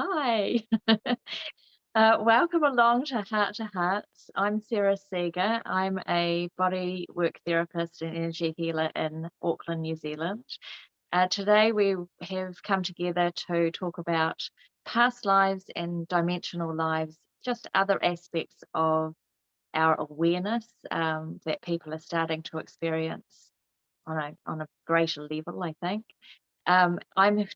Hi. Welcome along to Heart to Hearts. I'm Sarah Seeger. I'm a body work therapist and energy healer in Auckland, New Zealand. Today we have come together to talk about past lives and dimensional lives, just other aspects of our awareness that people are starting to experience on a greater level, I think. I'm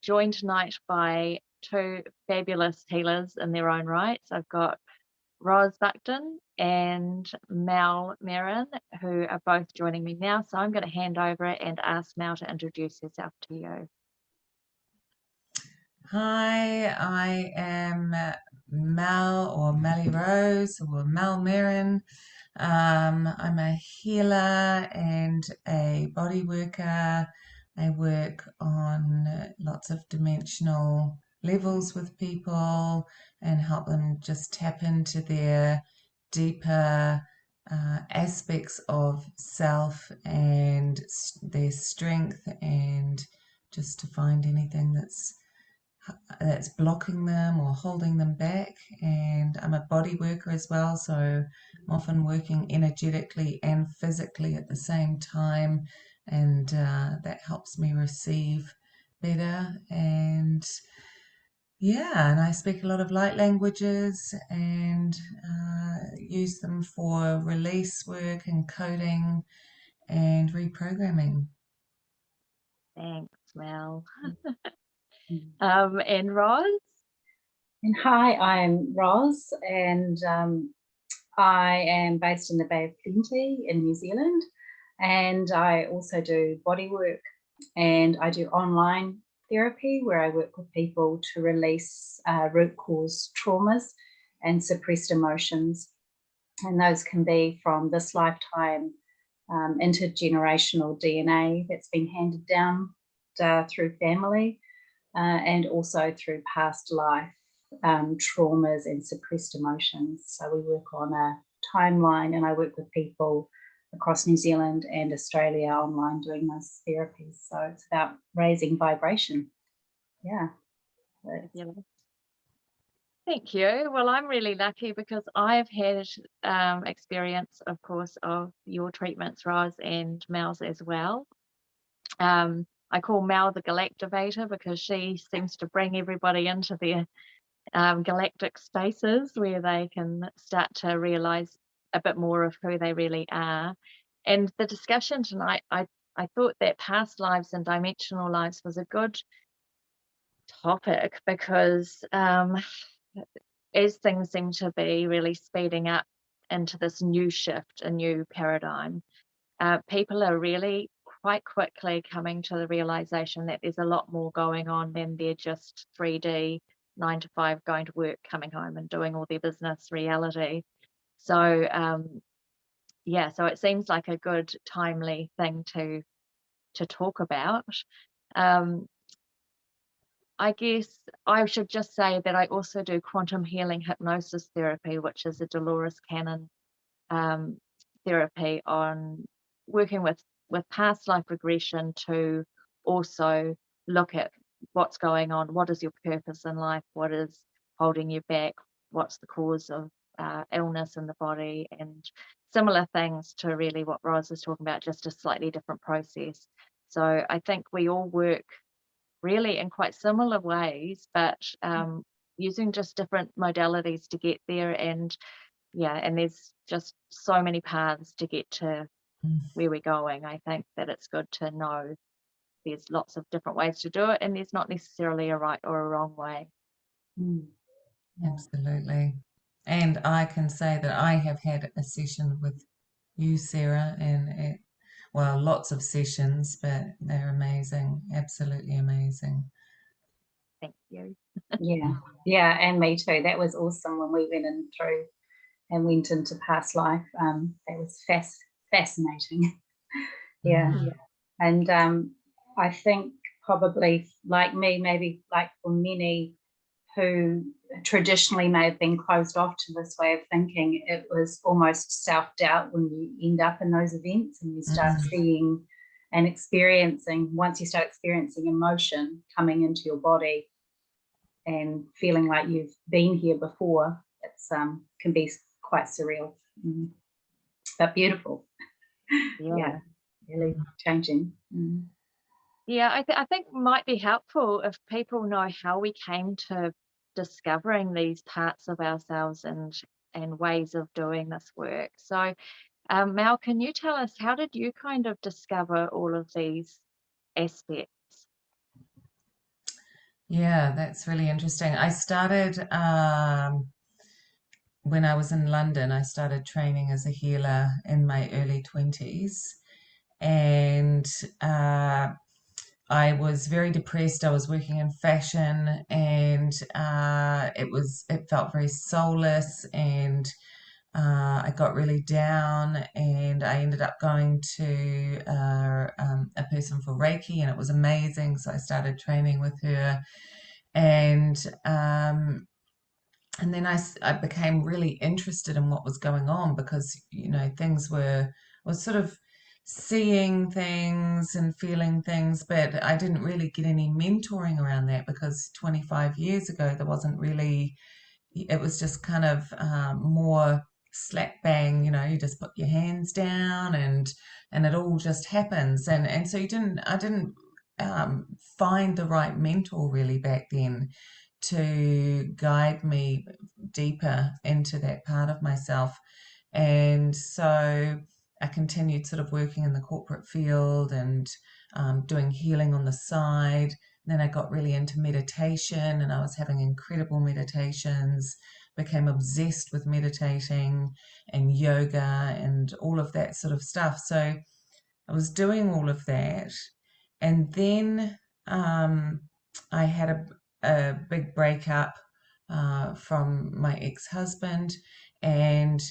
joined tonight by two fabulous healers in their own rights. I've got Roz Buckton and Mel Merrin, who are both joining me now. So I'm going to hand over and ask Mel to introduce herself to you. Hi, I am Mel or Melly Rose or Mel Merrin. I'm a healer and a body worker. I work on lots of dimensional levels with people and help them just tap into their deeper aspects of self and their strength, and just to find anything that's blocking them or holding them back. And I'm a body worker as well, so I'm often working energetically and physically at the same time, and that helps me receive better. And yeah, and I speak a lot of light languages and use them for release work and coding and reprogramming. Thanks, Mel. Mm. And Roz? And hi, I'm Roz, and I am based in the Bay of Plenty in New Zealand, and I also do body work, and I do online therapy where I work with people to release root cause traumas and suppressed emotions, and those can be from this lifetime, intergenerational DNA that's been handed down through family, and also through past life traumas and suppressed emotions. So we work on a timeline, and I work with people across New Zealand and Australia online doing those therapies. So it's about raising vibration. Yeah. Thank you. Well, I'm really lucky because I've had experience, of course, of your treatments, Roz, and Mel's as well. I call Mel the galactivator because she seems to bring everybody into their galactic spaces where they can start to realize a bit more of who they really are. And the discussion tonight, I thought that past lives and dimensional lives was a good topic because as things seem to be really speeding up into this new shift, a new paradigm, people are really quite quickly coming to the realization that there's a lot more going on than they're just 3D 9 to 5 going to work, coming home and doing all their business reality. So yeah, so it seems like a good timely thing to talk about. I guess I should just say that I also do quantum healing hypnosis therapy, which is a Dolores Cannon therapy on working with past life regression to also look at what's going on, what is your purpose in life, what is holding you back, what's the cause of illness in the body, and similar things to really what Roz is talking about, just a slightly different process. So I think we all work really in quite similar ways, but using just different modalities to get there. And yeah, and there's just so many paths to get to where we're going. I think that it's good to know there's lots of different ways to do it, and there's not necessarily a right or a wrong way. Absolutely. And I can say that I have had a session with you, Sarah, and well, lots of sessions, but they're amazing, absolutely amazing. Thank you. Yeah, and me too. That was awesome when we went into past life. That was fascinating. Yeah. And I think probably like me, maybe like for many who traditionally may have been closed off to this way of thinking, it was almost self-doubt when you end up in those events and you start seeing and once you start experiencing emotion coming into your body, and feeling like you've been here before. It's can be quite surreal, but beautiful. Yeah, really changing. Yeah, I think might be helpful if people know how we came to discovering these parts of ourselves and ways of doing this work. So, Mel, can you tell us, how did you kind of discover all of these aspects? Yeah, that's really interesting. I started when I was in London. I started training as a healer in my early 20s, and I was very depressed. I was working in fashion, and it felt very soulless, and I got really down, and I ended up going to a person for Reiki, and it was amazing. So I started training with her, and then I became really interested in what was going on, because things was sort of seeing things and feeling things, but I didn't really get any mentoring around that, because 25 years ago there wasn't really. It was just kind of more slap bang, you just put your hands down, and it all just happens, and so I didn't find the right mentor really back then to guide me deeper into that part of myself. And so I continued sort of working in the corporate field, and doing healing on the side. Then I got really into meditation, and I was having incredible meditations, became obsessed with meditating and yoga and all of that sort of stuff. So I was doing all of that. And then I had a big breakup from my ex-husband, and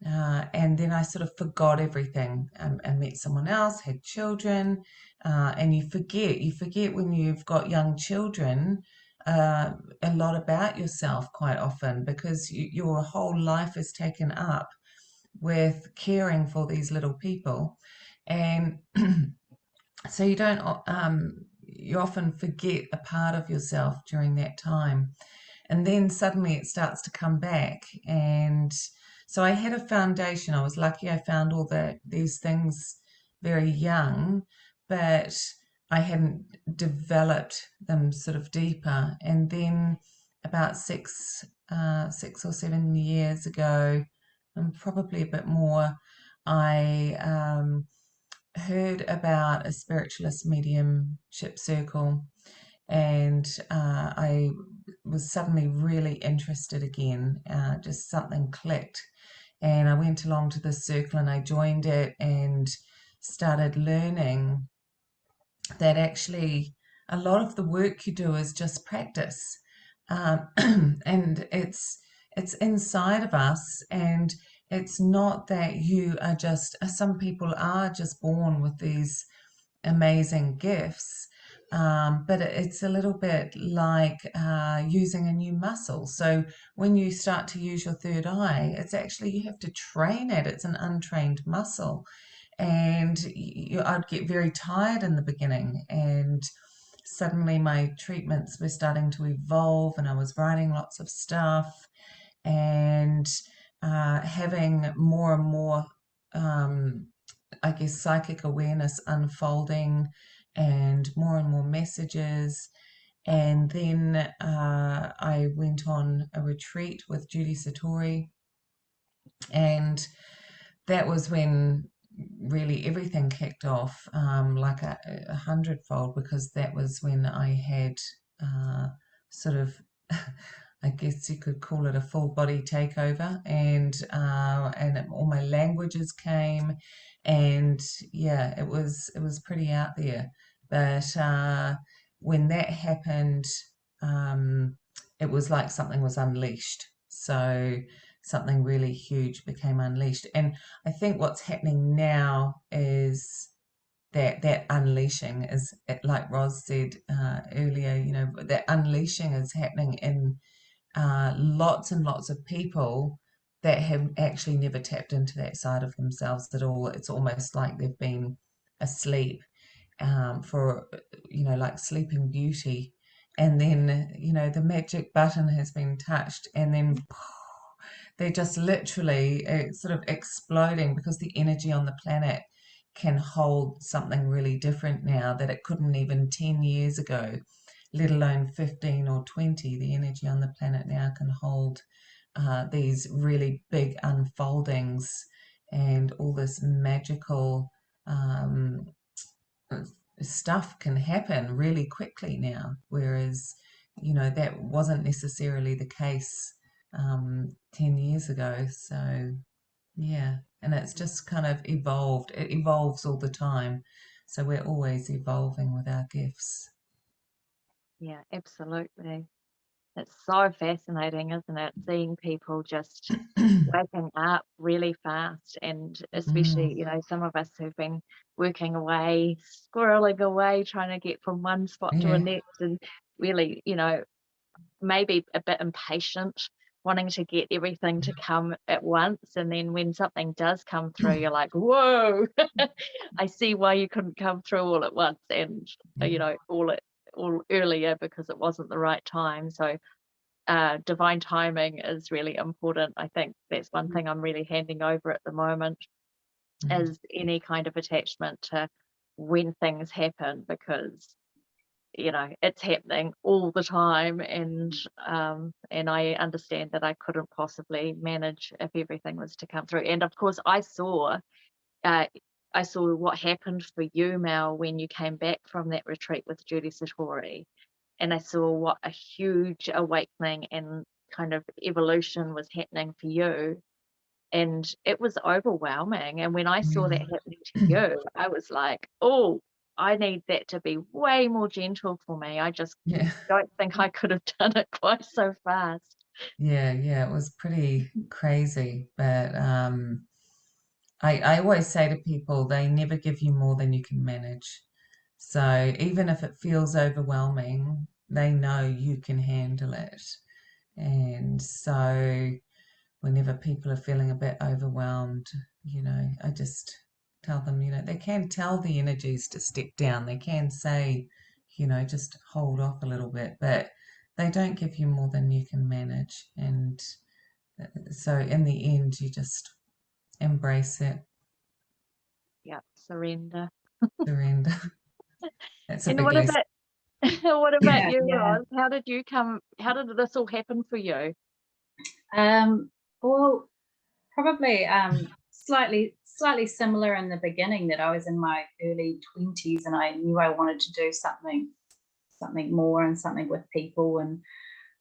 then I sort of forgot everything. I met someone else, had children, and you forget when you've got young children a lot about yourself quite often, because your whole life is taken up with caring for these little people. And so you often forget a part of yourself during that time. And then suddenly it starts to come back. And so I had a foundation. I was lucky I found all these things very young, but I hadn't developed them sort of deeper. And then about 6 or 7 years ago, and probably a bit more, I heard about a spiritualist mediumship circle, and I was suddenly really interested again. Just something clicked, and I went along to this circle, and I joined it and started learning that actually a lot of the work you do is just practice, and it's inside of us, and it's not that you are just. Some people are just born with these amazing gifts. But it's a little bit like using a new muscle. So when you start to use your third eye, it's actually, you have to train it. It's an untrained muscle. And I'd get very tired in the beginning. And suddenly my treatments were starting to evolve, and I was writing lots of stuff, and having more and more I guess, psychic awareness unfolding, and more messages. And then I went on a retreat with Judy Satori, and that was when really everything kicked off, like a hundredfold, because that was when I had sort of I guess you could call it a full body takeover, and all my languages came, and yeah, it was pretty out there. But when that happened, it was like something was unleashed. So something really huge became unleashed, and I think what's happening now is that unleashing is, like Roz said earlier, that unleashing is happening in lots and lots of people that have actually never tapped into that side of themselves at all. It's almost like they've been asleep, for like Sleeping Beauty. and then, you know, the magic button has been touched, and then they're just literally sort of exploding, because the energy on the planet can hold something really different now that it couldn't even 10 years ago, let alone 15 or 20. The energy on the planet now can hold these really big unfoldings, and all this magical stuff can happen really quickly now, whereas, you know, that wasn't necessarily the case 10 years ago. So yeah, and it's just kind of evolved. It evolves all the time, so we're always evolving with our gifts. Yeah, absolutely. It's so fascinating, isn't it? Seeing people just waking up really fast, and especially, you know, some of us who've been working away, squirreling away, trying to get from one spot to a Yeah. next, and really, you know, maybe a bit impatient, wanting to get everything to come at once. And then when something does come through, you're like, whoa, I see why you couldn't come through all at once, and you know, all earlier, because it wasn't the right time. So divine timing is really important. I think that's one thing I'm really handing over at the moment, is any kind of attachment to when things happen, because, you know, it's happening all the time, and I understand that I couldn't possibly manage if everything was to come through. And of course, uh, I saw what happened for you, Mel, when you came back from that retreat with Judy Satori, and I saw what a huge awakening and kind of evolution was happening for you, and it was overwhelming. And when I saw that happening to you, I was like, oh, I need that to be way more gentle for me. I just Yeah. don't think I could have done it quite so fast. Yeah, it was pretty crazy, but I always say to people, they never give you more than you can manage. So even if it feels overwhelming, they know you can handle it. And so whenever people are feeling a bit overwhelmed, you know, I just tell them, you know, they can tell the energies to step down. They can say, you know, just hold off a little bit, but they don't give you more than you can manage. And so in the end, you just embrace it, Yeah, surrender. surrender. That's a And big what lesson. about what about Yeah, you, yeah. Roz? How did this all happen for you? Well, probably slightly similar in the beginning, that I was in my early 20s and I knew I wanted to do something more and something with people,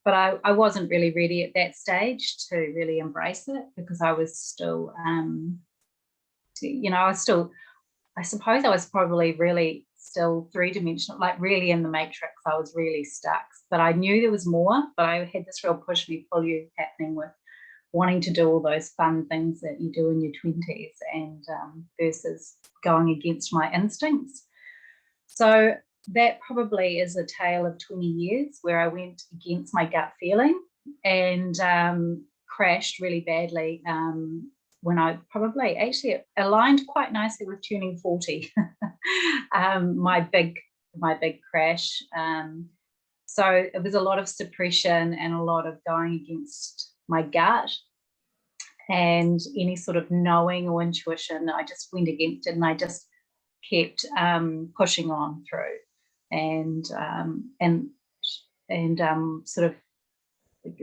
but I wasn't really ready at that stage to really embrace it, because I was still you know, I suppose I was probably really still three-dimensional, like really in the matrix. I was really stuck, but I knew there was more. But I had this real push me pull you happening with wanting to do all those fun things that you do in your 20s, and versus going against my instincts. So that probably is a tale of 20 years where I went against my gut feeling, and crashed really badly, when I probably actually aligned quite nicely with turning 40. My big crash. So it was a lot of suppression and a lot of going against my gut, and any sort of knowing or intuition. I just went against it, and I just kept pushing on through, and sort of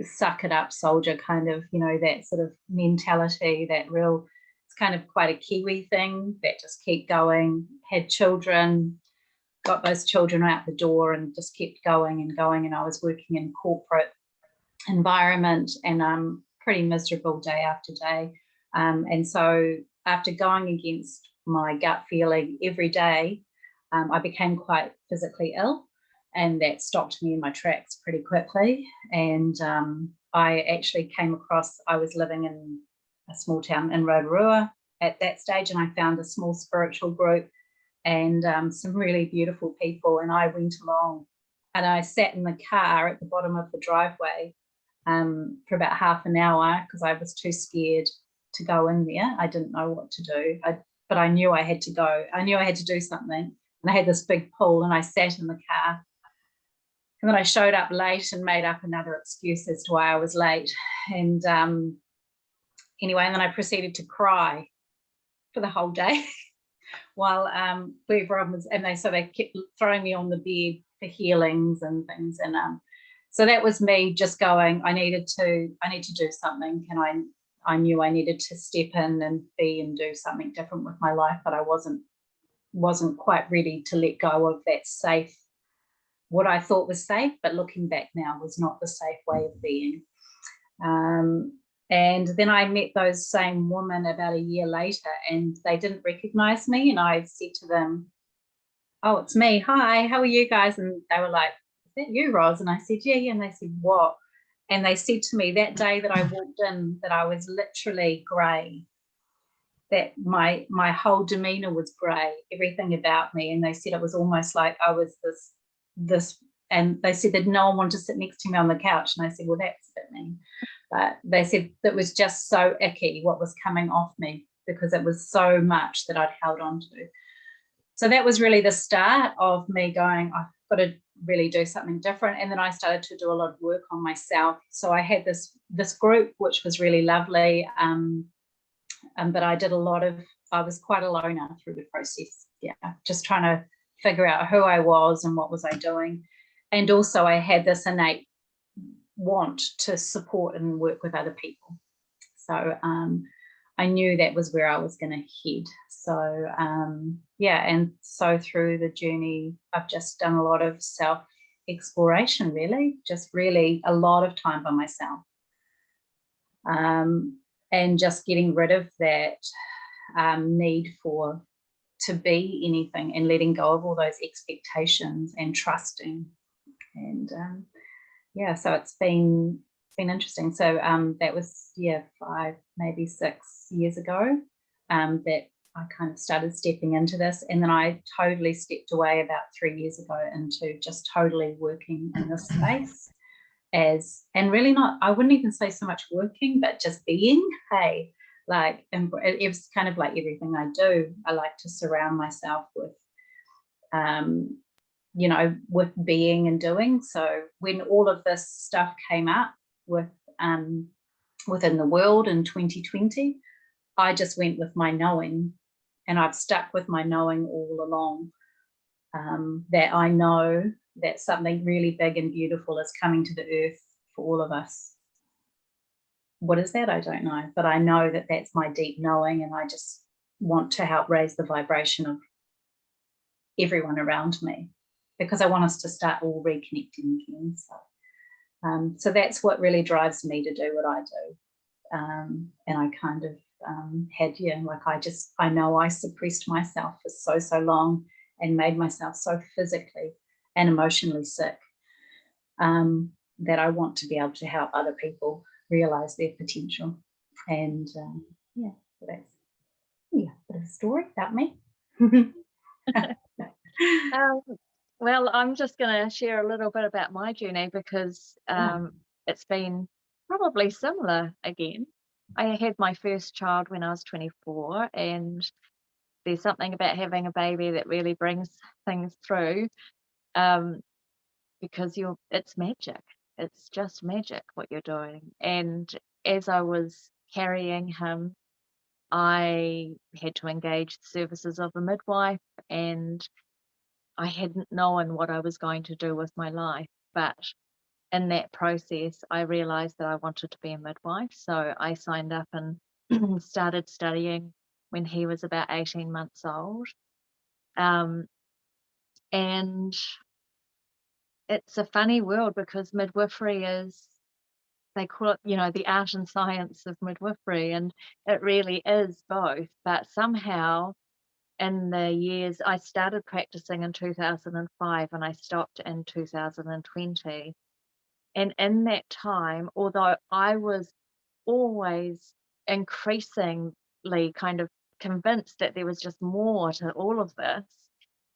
suck it up soldier kind of, you know, that sort of mentality, that real, it's kind of quite a Kiwi thing, that just keep going, had children, got those children out the door, and just kept going and going. And I was working in corporate environment, and pretty miserable day after day. And so after going against my gut feeling every day, I became quite physically ill, and that stopped me in my tracks pretty quickly. And I actually came across, I was living in a small town in Rotorua at that stage, and I found a small spiritual group and some really beautiful people. And I went along, and I sat in the car at the bottom of the driveway for about half an hour, because I was too scared to go in there. I didn't know what to do, but I knew I had to go. I knew I had to do something, and I had this big pull, and I sat in the car And then I showed up late and made up another excuse as to why I was late. And anyway, and then I proceeded to cry for the whole day while everyone was, and they kept throwing me on the bed for healings and things. And so that was me just going, I need to do something. And I knew I needed to step in and be and do something different with my life, but I wasn't quite ready to let go of that safe, what I thought was safe, but looking back now was not the safe way of being. And then I met those same women about a year later, and they didn't recognize me. And I said to them, "Oh, it's me. Hi, how are you guys?" And they were like, "Is that you, Roz?" And I said, "Yeah, yeah." And they said, "What?" And they said to me that day that I walked in that I was literally grey, that my whole demeanor was grey, everything about me. And they said it was almost like I was this, and they said that no one wanted to sit next to me on the couch. And I said, well, that's a bit mean. But they said that was just so icky what was coming off me, because it was so much that I'd held on to. So that was really the start of me going, I've got to really do something different. And then I started to do a lot of work on myself. So I had this group, which was really lovely. But I was quite a loner through the process. Yeah, just trying to figure out who I was and what was I doing. And also I had this innate want to support and work with other people. So I knew that was where I was going to head. So yeah, and so through the journey, I've just done a lot of self-exploration, just really a lot of time by myself. And just getting rid of that need to be anything, and letting go of all those expectations and trusting. And yeah, so it's been interesting. So that was 5, maybe 6 years ago that I kind of started stepping into this, and then I totally stepped away about 3 years ago into just totally working in this space. And really not, I wouldn't even say so much working, but just being, hey, like, and it was kind of like everything I do. I like to surround myself with, with being and doing. So when all of this stuff came up within the world in 2020, I just went with my knowing, and I've stuck with my knowing all along, that I know that something really big and beautiful is coming to the earth for all of us. What is that? I don't know, but I know that that's my deep knowing, and I just want to help raise the vibration of everyone around me, because I want us to start all reconnecting again. So that's what really drives me to do what I do. And I kind of I know I suppressed myself for so long and made myself so physically and emotionally sick, that I want to be able to help other people realize their potential. And so that's a bit of a story about me. Well, I'm just going to share a little bit about my journey, because it's been probably similar again. I had my first child when I was 24, and there's something about having a baby that really brings things through, because it's magic. It's just magic what you're doing. And as I was carrying him, I had to engage the services of a midwife, and I hadn't known what I was going to do with my life. But in that process, I realized that I wanted to be a midwife. So I signed up and started studying when he was about 18 months old. And it's a funny world, because midwifery is, they call it, the art and science of midwifery, and it really is both. But somehow, in the years, I started practicing in 2005 and I stopped in 2020. And in that time, although I was always increasingly kind of convinced that there was just more to all of this,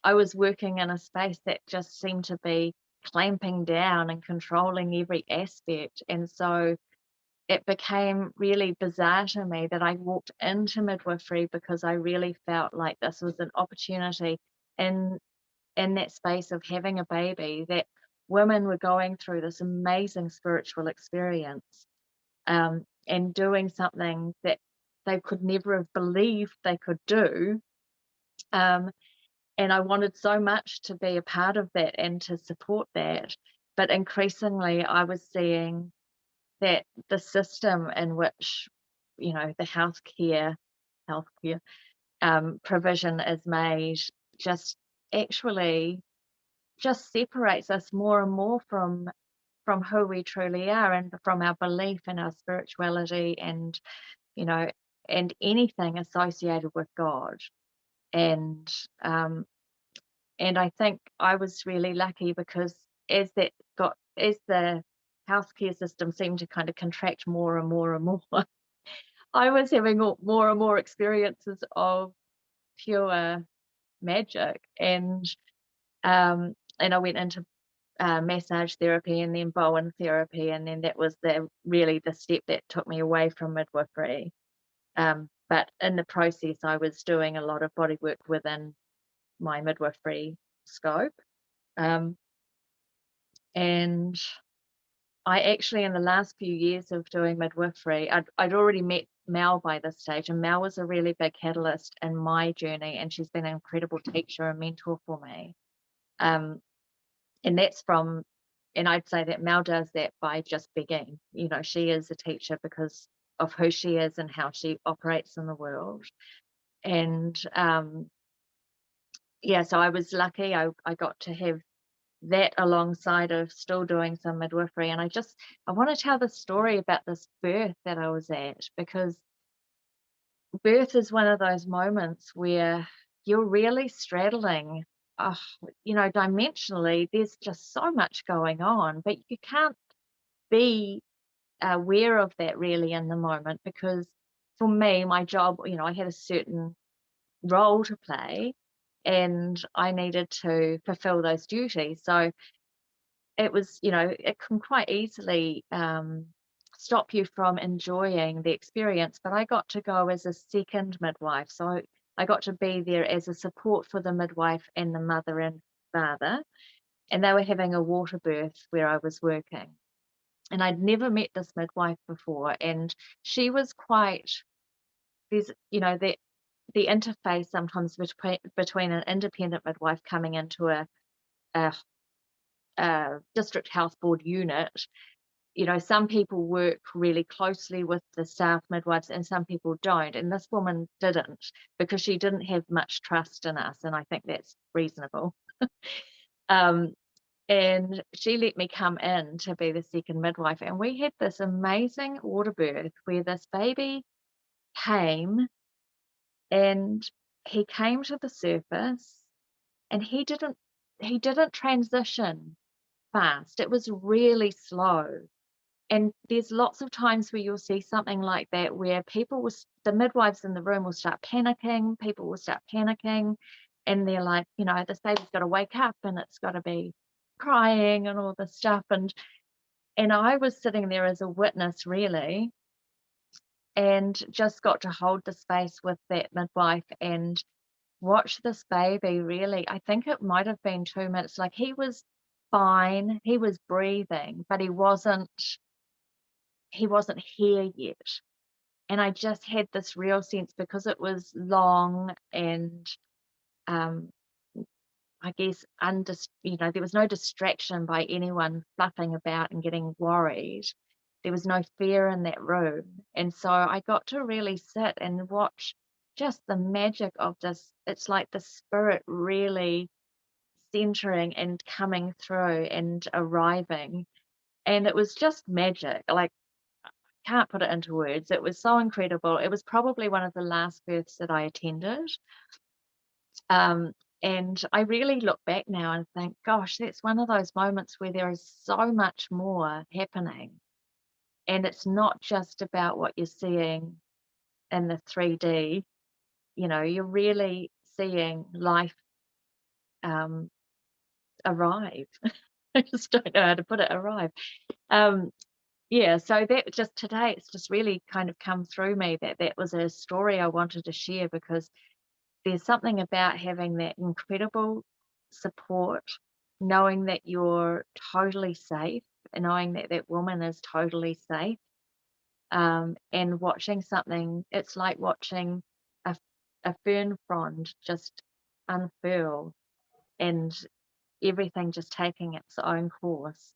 I was working in a space that just seemed to be clamping down and controlling every aspect. And so it became really bizarre to me that I walked into midwifery, because I really felt like this was an opportunity in that space of having a baby that women were going through this amazing spiritual experience, and doing something that they could never have believed they could do. And I wanted so much to be a part of that and to support that. But increasingly, I was seeing that the system in which, the healthcare provision is made just actually just separates us more and more from who we truly are, and from our belief in our spirituality, and you know and anything associated with God. And and I think I was really lucky, because as the healthcare system seemed to kind of contract more and more and more, I was having more and more experiences of pure magic. And I went into massage therapy, and then Bowen therapy, and then that was really the step that took me away from midwifery. But in the process, I was doing a lot of body work within my midwifery scope. Um, and I actually, in the last few years of doing midwifery, I'd already met Mel by this stage, and Mel was a really big catalyst in my journey, and she's been an incredible teacher and mentor for me. Um, and I'd say that Mel does that by just being. She is a teacher because of who she is and how she operates in the world. And yeah, so I was lucky. I got to have that alongside of still doing some midwifery. And I want to tell the story about this birth that I was at, because birth is one of those moments where you're really straddling, dimensionally, there's just so much going on, but you can't be aware of that really in the moment, because for me, my job, I had a certain role to play, and I needed to fulfill those duties. So it was, it can quite easily stop you from enjoying the experience. But I got to go as a second midwife. So I got to be there as a support for the midwife and the mother and father. And they were having a water birth where I was working. And I'd never met this midwife before. And she was there's, the interface sometimes between an independent midwife coming into a district health board unit. Some people work really closely with the staff midwives and some people don't. And this woman didn't, because she didn't have much trust in us. And I think that's reasonable. And she let me come in to be the second midwife. And we had this amazing water birth where this baby came, and he came to the surface, and he didn't transition fast. It was really slow. And there's lots of times where you'll see something like that, where the midwives in the room will start panicking, people will start panicking, and they're like, this baby's got to wake up and it's got to be crying and all this stuff. And I was sitting there as a witness, really, and just got to hold the space with that midwife and watch this baby. Really, I think it might have been 2 minutes. Like, he was fine, he was breathing, but he wasn't here yet. And I just had this real sense, because it was long, and I guess there was no distraction by anyone fluffing about and getting worried. There was no fear in that room. And so I got to really sit and watch just the magic of this. It's like the spirit really centering and coming through and arriving. And it was just magic. Like, can't put it into words. It was so incredible. It was probably one of the last births that I attended. And I really look back now and think, gosh, that's one of those moments where there is so much more happening. And it's not just about what you're seeing in the 3D. You're really seeing life arrive. I just don't know how to put it, arrive. Yeah, so that just today, it's just really kind of come through me that was a story I wanted to share, because there's something about having that incredible support knowing that you're totally safe, and knowing that that woman is totally safe, and watching something, it's like watching a, a fern frond just unfurl, and everything just taking its own course.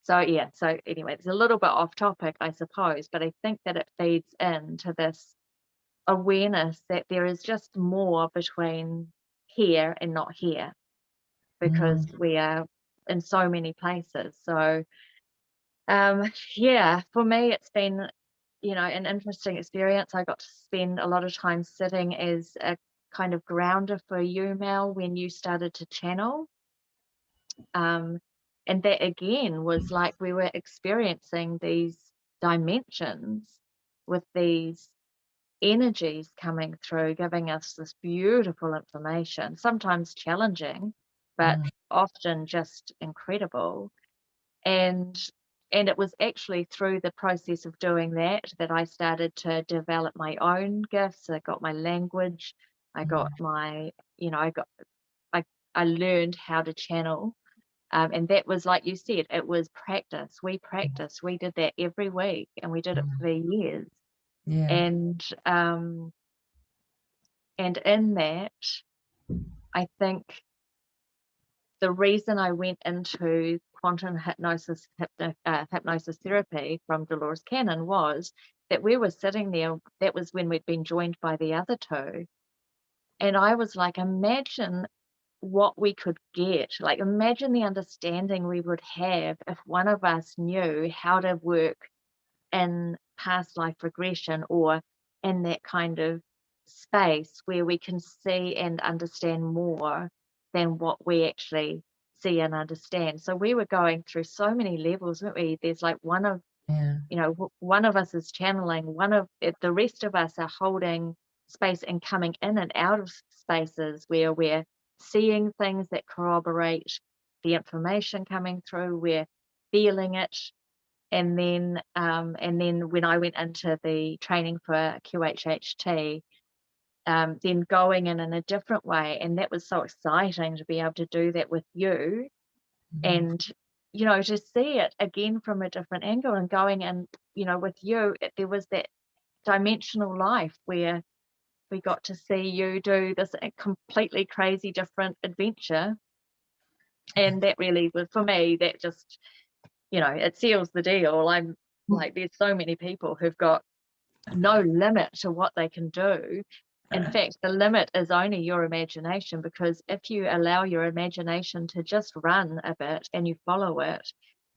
So yeah, so anyway, it's a little bit off topic, I suppose, but I think that it feeds into this awareness that there is just more between here and not here, because we are in so many places. So yeah, for me it's been, an interesting experience. I got to spend a lot of time sitting as a kind of grounder for you, Mel, when you started to channel. And that again was like we were experiencing these dimensions with these energies coming through, giving us this beautiful information, sometimes challenging, but often just incredible. And and it was actually through the process of doing that I started to develop my own gifts. I got my language, I got my, I got I I learned how to channel. And that was, like you said, it was practice. We practiced. We did that every week, and we did it for years. Yeah. And in that, I think the reason I went into quantum hypnosis, hypnosis therapy from Dolores Cannon, was that we were sitting there. That was when we'd been joined by the other two. And I was like, imagine what we could get. Like, imagine the understanding we would have if one of us knew how to work in past life regression, or in that kind of space where we can see and understand more than what we actually see and understand. So we were going through so many levels, weren't we? There's like Yeah. one of us is channeling, the rest of us are holding space and coming in and out of spaces where we're seeing things that corroborate the information coming through, we're feeling it. And then when I went into the training for QHHT, then going in a different way, and that was so exciting to be able to do that with you, and to see it again from a different angle, and going in, with you, there was that dimensional life where we got to see you do this completely crazy different adventure. And that really was, for me, that just, it seals the deal. I'm like, there's so many people who've got no limit to what they can do. In fact, the limit is only your imagination, because if you allow your imagination to just run a bit and you follow it,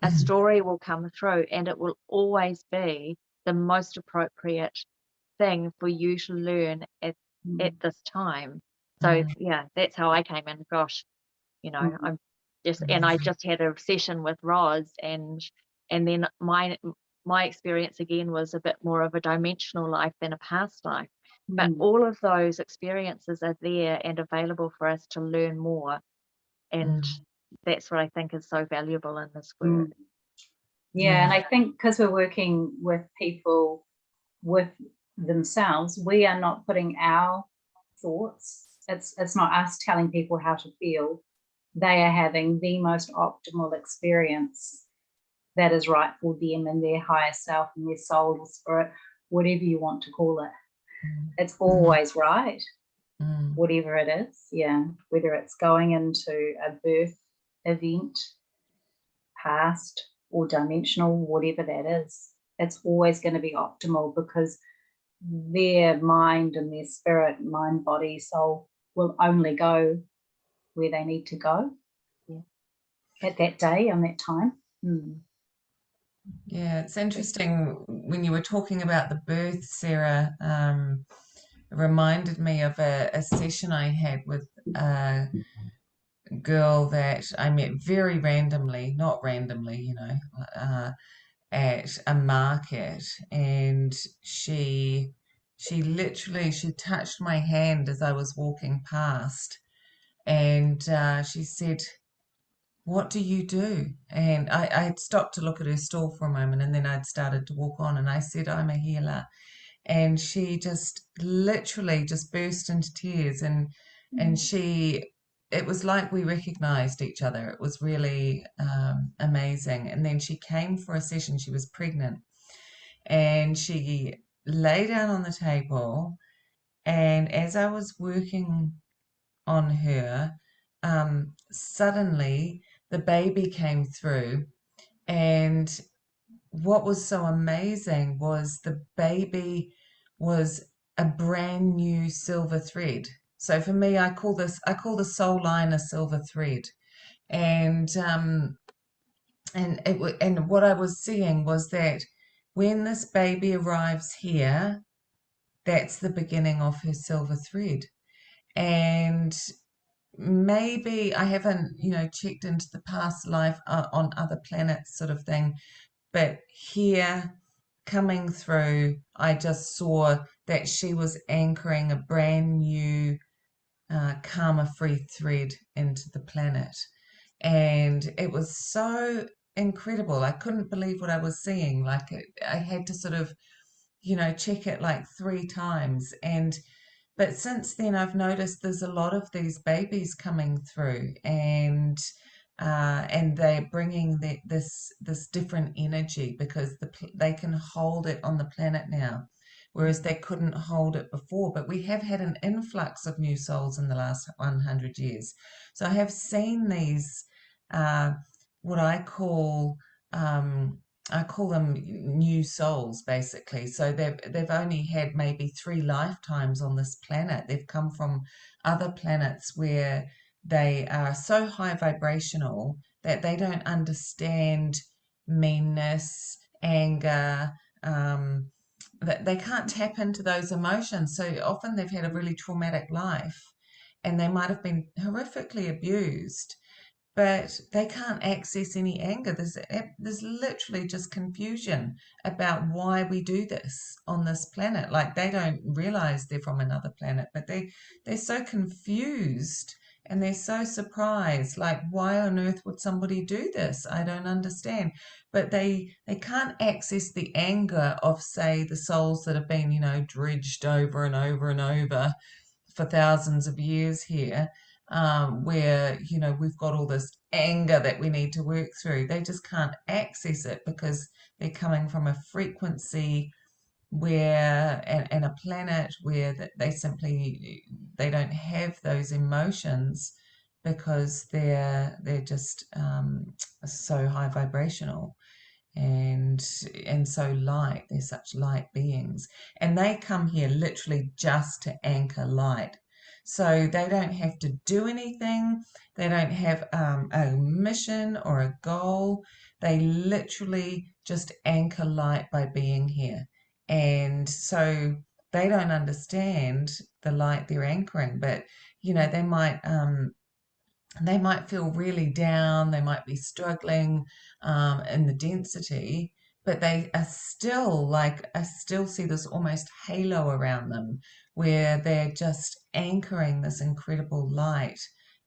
a story will come through, and it will always be the most appropriate thing for you to learn at this time. So yeah, that's how I came in. Gosh, I'm just, and I just had a session with Roz, and then my experience again was a bit more of a dimensional life than a past life. But all of those experiences are there and available for us to learn more. And that's what I think is so valuable in this work. Yeah, and I think because we're working with people with themselves, we are not putting our thoughts, it's not us telling people how to feel. They are having the most optimal experience that is right for them and their higher self and their soul or spirit, whatever you want to call it. It's always right, whatever it is. Yeah, whether it's going into a birth event, past or dimensional, whatever that is, it's always going to be optimal, because their mind and their spirit, mind, body, soul, will only go where they need to go at that day and that time. Yeah, it's interesting when you were talking about the birth, Sarah. It reminded me of a session I had with a girl that I met very randomly, not randomly, at a market, and she literally touched my hand as I was walking past, and she said, "What do you do?" And I had stopped to look at her stall for a moment, and then I'd started to walk on, and I said, "I'm a healer." And she just literally just burst into tears, and she it was like we recognized each other. It was really amazing. And then she came for a session. She was pregnant, and she lay down on the table. And as I was working on her, suddenly the baby came through. And what was so amazing was the baby was a brand new silver thread. So for me, I call the soul line a silver thread. And and what I was seeing was that when this baby arrives here, that's the beginning of her silver thread. And maybe I haven't, checked into the past life on other planets sort of thing, but here coming through, I just saw that she was anchoring a brand new karma-free thread into the planet. And it was so incredible. I couldn't believe what I was seeing. Like I had to sort of, check it like 3 times. But since then, I've noticed there's a lot of these babies coming through, and they're bringing this different energy because they can hold it on the planet now, whereas they couldn't hold it before. But we have had an influx of new souls in the last 100 years, so I have seen these what I call them new souls, basically. So they've only had maybe 3 lifetimes on this planet. They've come from other planets where they are so high vibrational that they don't understand meanness, anger, that they can't tap into those emotions. So often they've had a really traumatic life, and they might have been horrifically abused, but they can't access any anger. There's literally just confusion about why we do this on this planet. Like they don't realize they're from another planet, but they're so confused and they're so surprised. Like, why on earth would somebody do this? I don't understand. But they can't access the anger of, say, the souls that have been, dredged over and over and over for thousands of years here, where we've got all this anger that we need to work through. They just can't access it because they're coming from a frequency where and a planet where they don't have those emotions because they're just so high vibrational and so light. They're such light beings, and they come here literally just to anchor light. So they don't have to do anything. They don't have a mission or a goal. They literally just anchor light by being here. And so they don't understand the light they're anchoring, but they might feel really down, they might be struggling in the density, but they are still I still see this almost halo around them where they're just anchoring this incredible light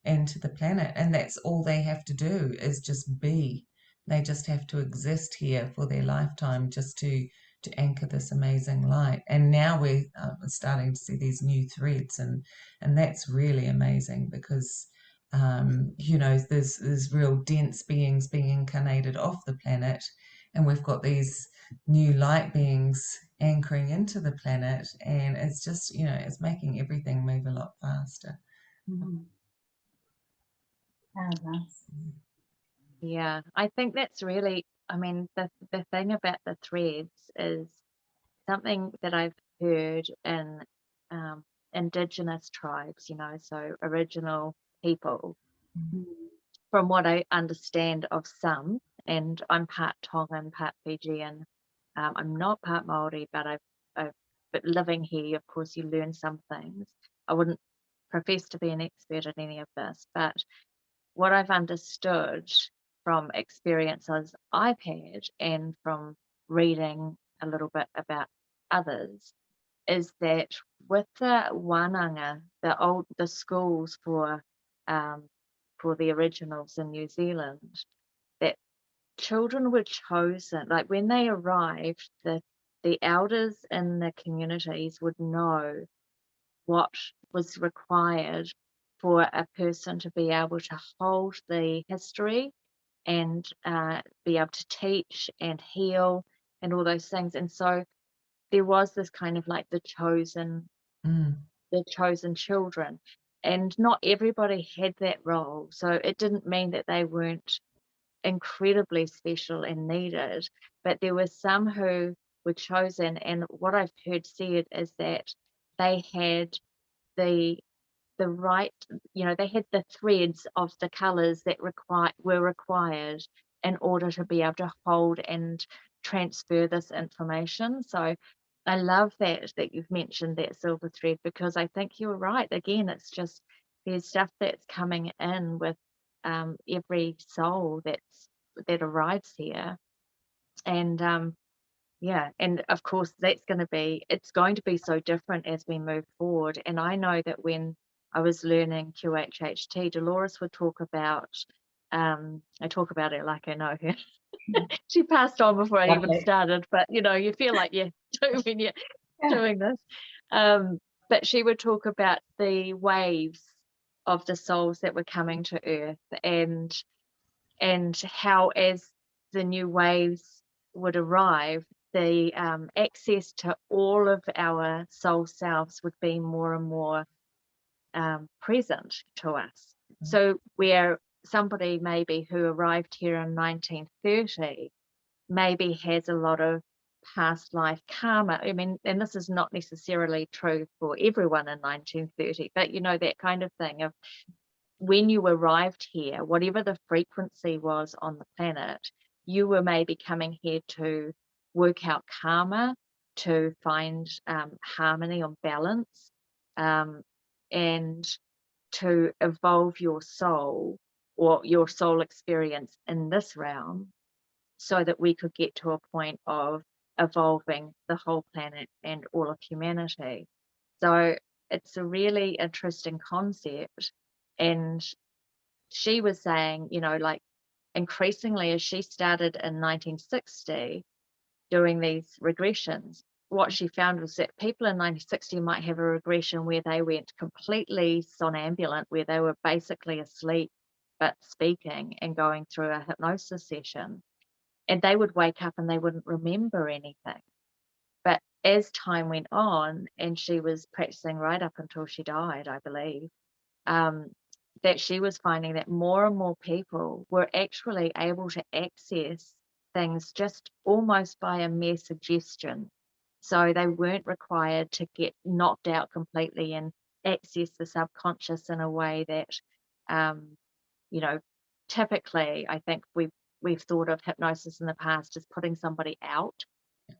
into the planet. And that's all they have to do is just be. They just have to exist here for their lifetime just to anchor this amazing light. And now we're starting to see these new threads, and that's really amazing because there's real dense beings being incarnated off the planet, and we've got these new light beings anchoring into the planet, and it's just it's making everything move a lot faster. Mm. Oh, nice. Yeah, I think that's really, I mean, the thing about the threads is something that I've heard in indigenous tribes, so original people, Mm. from what I understand of some, and I'm part Tongan, part Fijian. I'm not part Maori, but living here, of course, you learn some things. I wouldn't profess to be an expert at any of this, but what I've understood from experiences I've had and from reading a little bit about others is that with the wānanga, the schools for the originals in New Zealand, that children were chosen. Like when they arrived, the elders in the communities would know what was required for a person to be able to hold the history and be able to teach and heal and all those things. And so there was this kind of like the chosen children, and not everybody had that role. So it didn't mean that they weren't incredibly special and needed, but there were some who were chosen. And what I've heard said is that they had the right, they had the threads of the colors that were required in order to be able to hold and transfer this information. So I love that you've mentioned that silver thread, because I think you're right. Again, it's just there's stuff that's coming in with every soul that arrives here. And yeah, and of course it's going to be so different as we move forward. And I know that when I was learning QHHT, Dolores would talk about, I talk about it like I know her. She passed on before I even started, but you feel like you do when you're doing this. But she would talk about the waves of the souls that were coming to Earth, and how as the new waves would arrive, the access to all of our soul selves would be more and more present to us. So where somebody maybe who arrived here in 1930 maybe has a lot of past life karma. I mean, and this is not necessarily true for everyone in 1930, but that kind of thing of when you arrived here, whatever the frequency was on the planet, you were maybe coming here to work out karma, to find harmony or balance, and to evolve your soul or your soul experience in this realm, so that we could get to a point of evolving the whole planet and all of humanity. So it's a really interesting concept. And she was saying, like increasingly as she started in 1960 doing these regressions, what she found was that people in 1960 might have a regression where they went completely somnambulant, where they were basically asleep but speaking and going through a hypnosis session. And they would wake up and they wouldn't remember anything. But as time went on, and she was practicing right up until she died, I believe, that she was finding that more and more people were actually able to access things just almost by a mere suggestion. So they weren't required to get knocked out completely and access the subconscious in a way that, typically I think we've thought of hypnosis in the past as putting somebody out,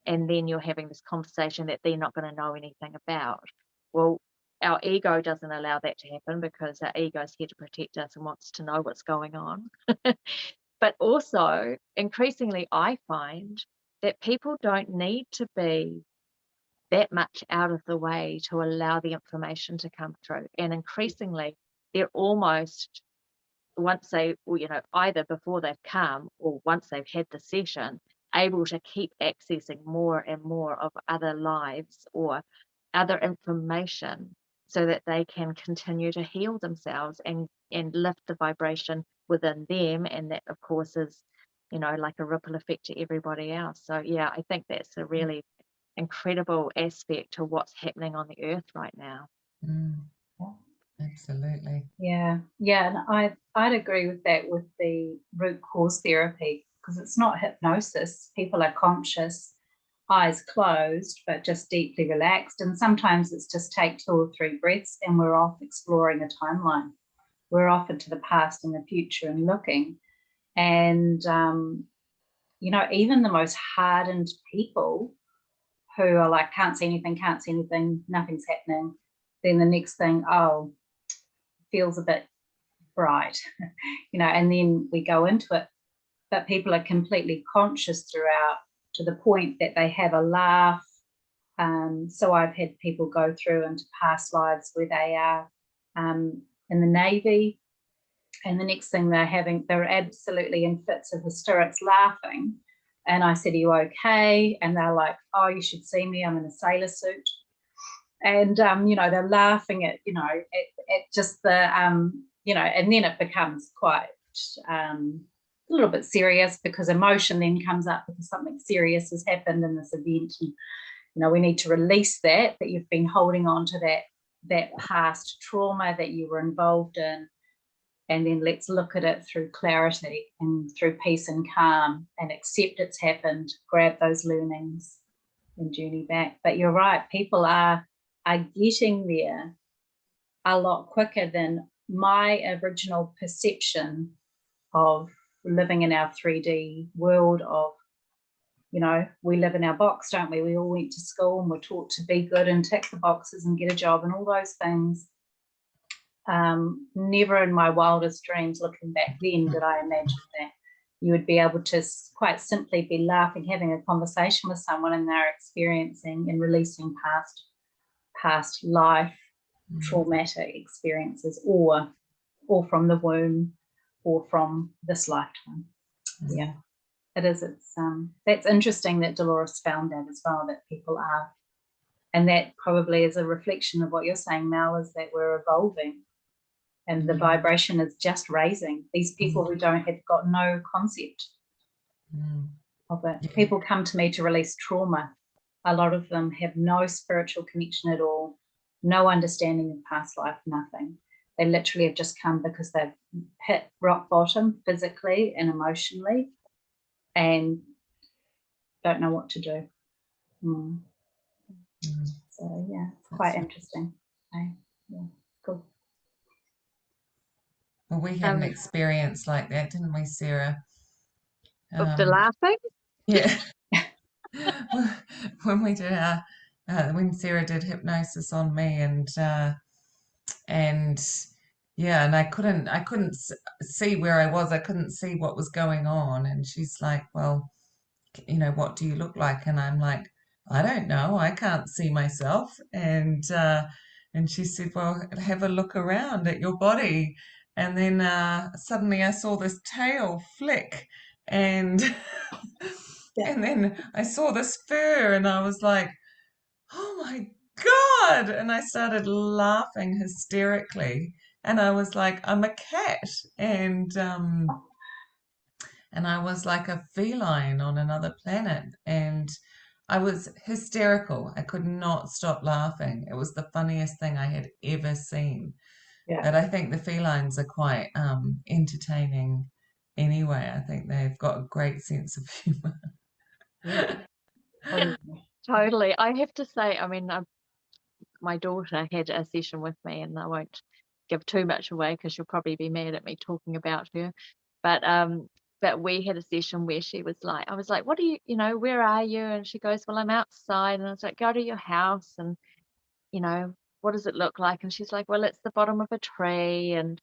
and then you're having this conversation that they're not going to know anything about. Well, our ego doesn't allow that to happen, because our ego is here to protect us and wants to know what's going on. But also, increasingly, I find that people don't need to be that much out of the way to allow the information to come through. And increasingly, they're almost, once they, either before they've come or once they've had the session, able to keep accessing more and more of other lives or other information, so that they can continue to heal themselves and lift the vibration within them. And that, of course, is, like a ripple effect to everybody else. So yeah, I think that's a really incredible aspect to what's happening on the earth right now. Absolutely. Yeah, and I'd agree with that, with the root cause therapy, because it's not hypnosis. People are conscious, eyes closed, but just deeply relaxed. And sometimes it's just take 2 or 3 breaths and we're off exploring a timeline. We're off into the past and the future and looking. And, even the most hardened people who are like, can't see anything, nothing's happening. Then the next thing, feels a bit bright, and then we go into it. But people are completely conscious throughout, to the point that they have a laugh. So I've had people go through into past lives where they are in the Navy, and the next thing they're absolutely in fits of hysterics laughing. And I said, "Are you okay?" And they're like, "Oh, you should see me. I'm in a sailor suit." and they're laughing at at just the and then it becomes quite a little bit serious, because emotion then comes up because something serious has happened in this event, and we need to release that you've been holding on to that past trauma that you were involved in, and then let's look at it through clarity and through peace and calm, and accept it's happened, grab those learnings and journey back. But you're right, people are getting there a lot quicker than my original perception of living in our 3D world of, we live in our box, don't we? We all went to school and were taught to be good and tick the boxes and get a job and all those things. Never in my wildest dreams looking back then did I imagine that you would be able to quite simply be laughing, having a conversation with someone, and they're experiencing and releasing past life traumatic experiences, or from the womb, or from this lifetime. Yeah, it is. It's that's interesting that Dolores found that as well, that people are, and that probably is a reflection of what you're saying, Mel, is that we're evolving. And the vibration is just raising. These people who have got no concept of it. Yeah. People come to me to release trauma. A lot of them have no spiritual connection at all, no understanding of past life, nothing. They literally have just come because they've hit rock bottom physically and emotionally and don't know what to do. So yeah, it's quite interesting. Okay. Yeah, cool. Well, we had an experience like that, didn't we, Sarah? Of the laughing? Yeah. When we did when Sarah did hypnosis on me, and yeah, and I couldn't see where I was. I couldn't see what was going on. And she's like, well, what do you look like? And I'm like, I don't know. I can't see myself. And she said, well, have a look around at your body. And then suddenly I saw this tail flick, and and then I saw this fur, and I was like, oh my God. And I started laughing hysterically. And I was like, I'm a cat. And I was like a feline on another planet. And I was hysterical. I could not stop laughing. It was the funniest thing I had ever seen. Yeah. But I think the felines are quite entertaining anyway. I think they've got a great sense of humor. Yeah. Totally. I have to say, I mean, my daughter had a session with me, and I won't give too much away because she'll probably be mad at me talking about her. But we had a session where she was like, I was like, what are you, where are you? And she goes, well, I'm outside. And I was like, go to your house, and, what does it look like? And she's like, well, it's the bottom of a tree. And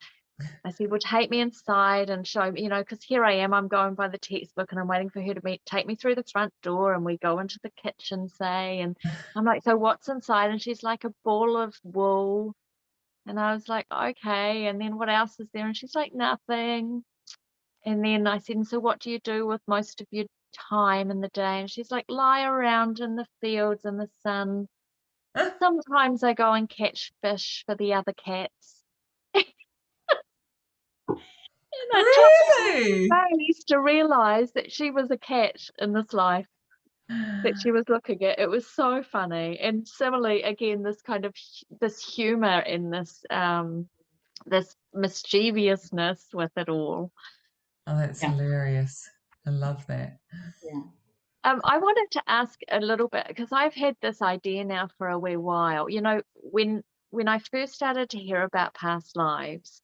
I said, well, take me inside and show me, because here I am, I'm going by the textbook, and I'm waiting for her to take me through the front door, and we go into the kitchen, say, and I'm like, so what's inside? And she's like, a ball of wool. And I was like, okay. And then what else is there? And she's like, nothing. And then I said, and so what do you do with most of your time in the day? And she's like, lie around in the fields in the sun. Sometimes I go and catch fish for the other cats. And Really? I used to realize that she was a cat in this life that she was looking at. It was so funny. And similarly, again, this kind of this humor in this this mischievousness with it all. Oh, that's hilarious. I love that. Yeah. I wanted to ask a little bit, because I've had this idea now for a wee while. When I first started to hear about past lives,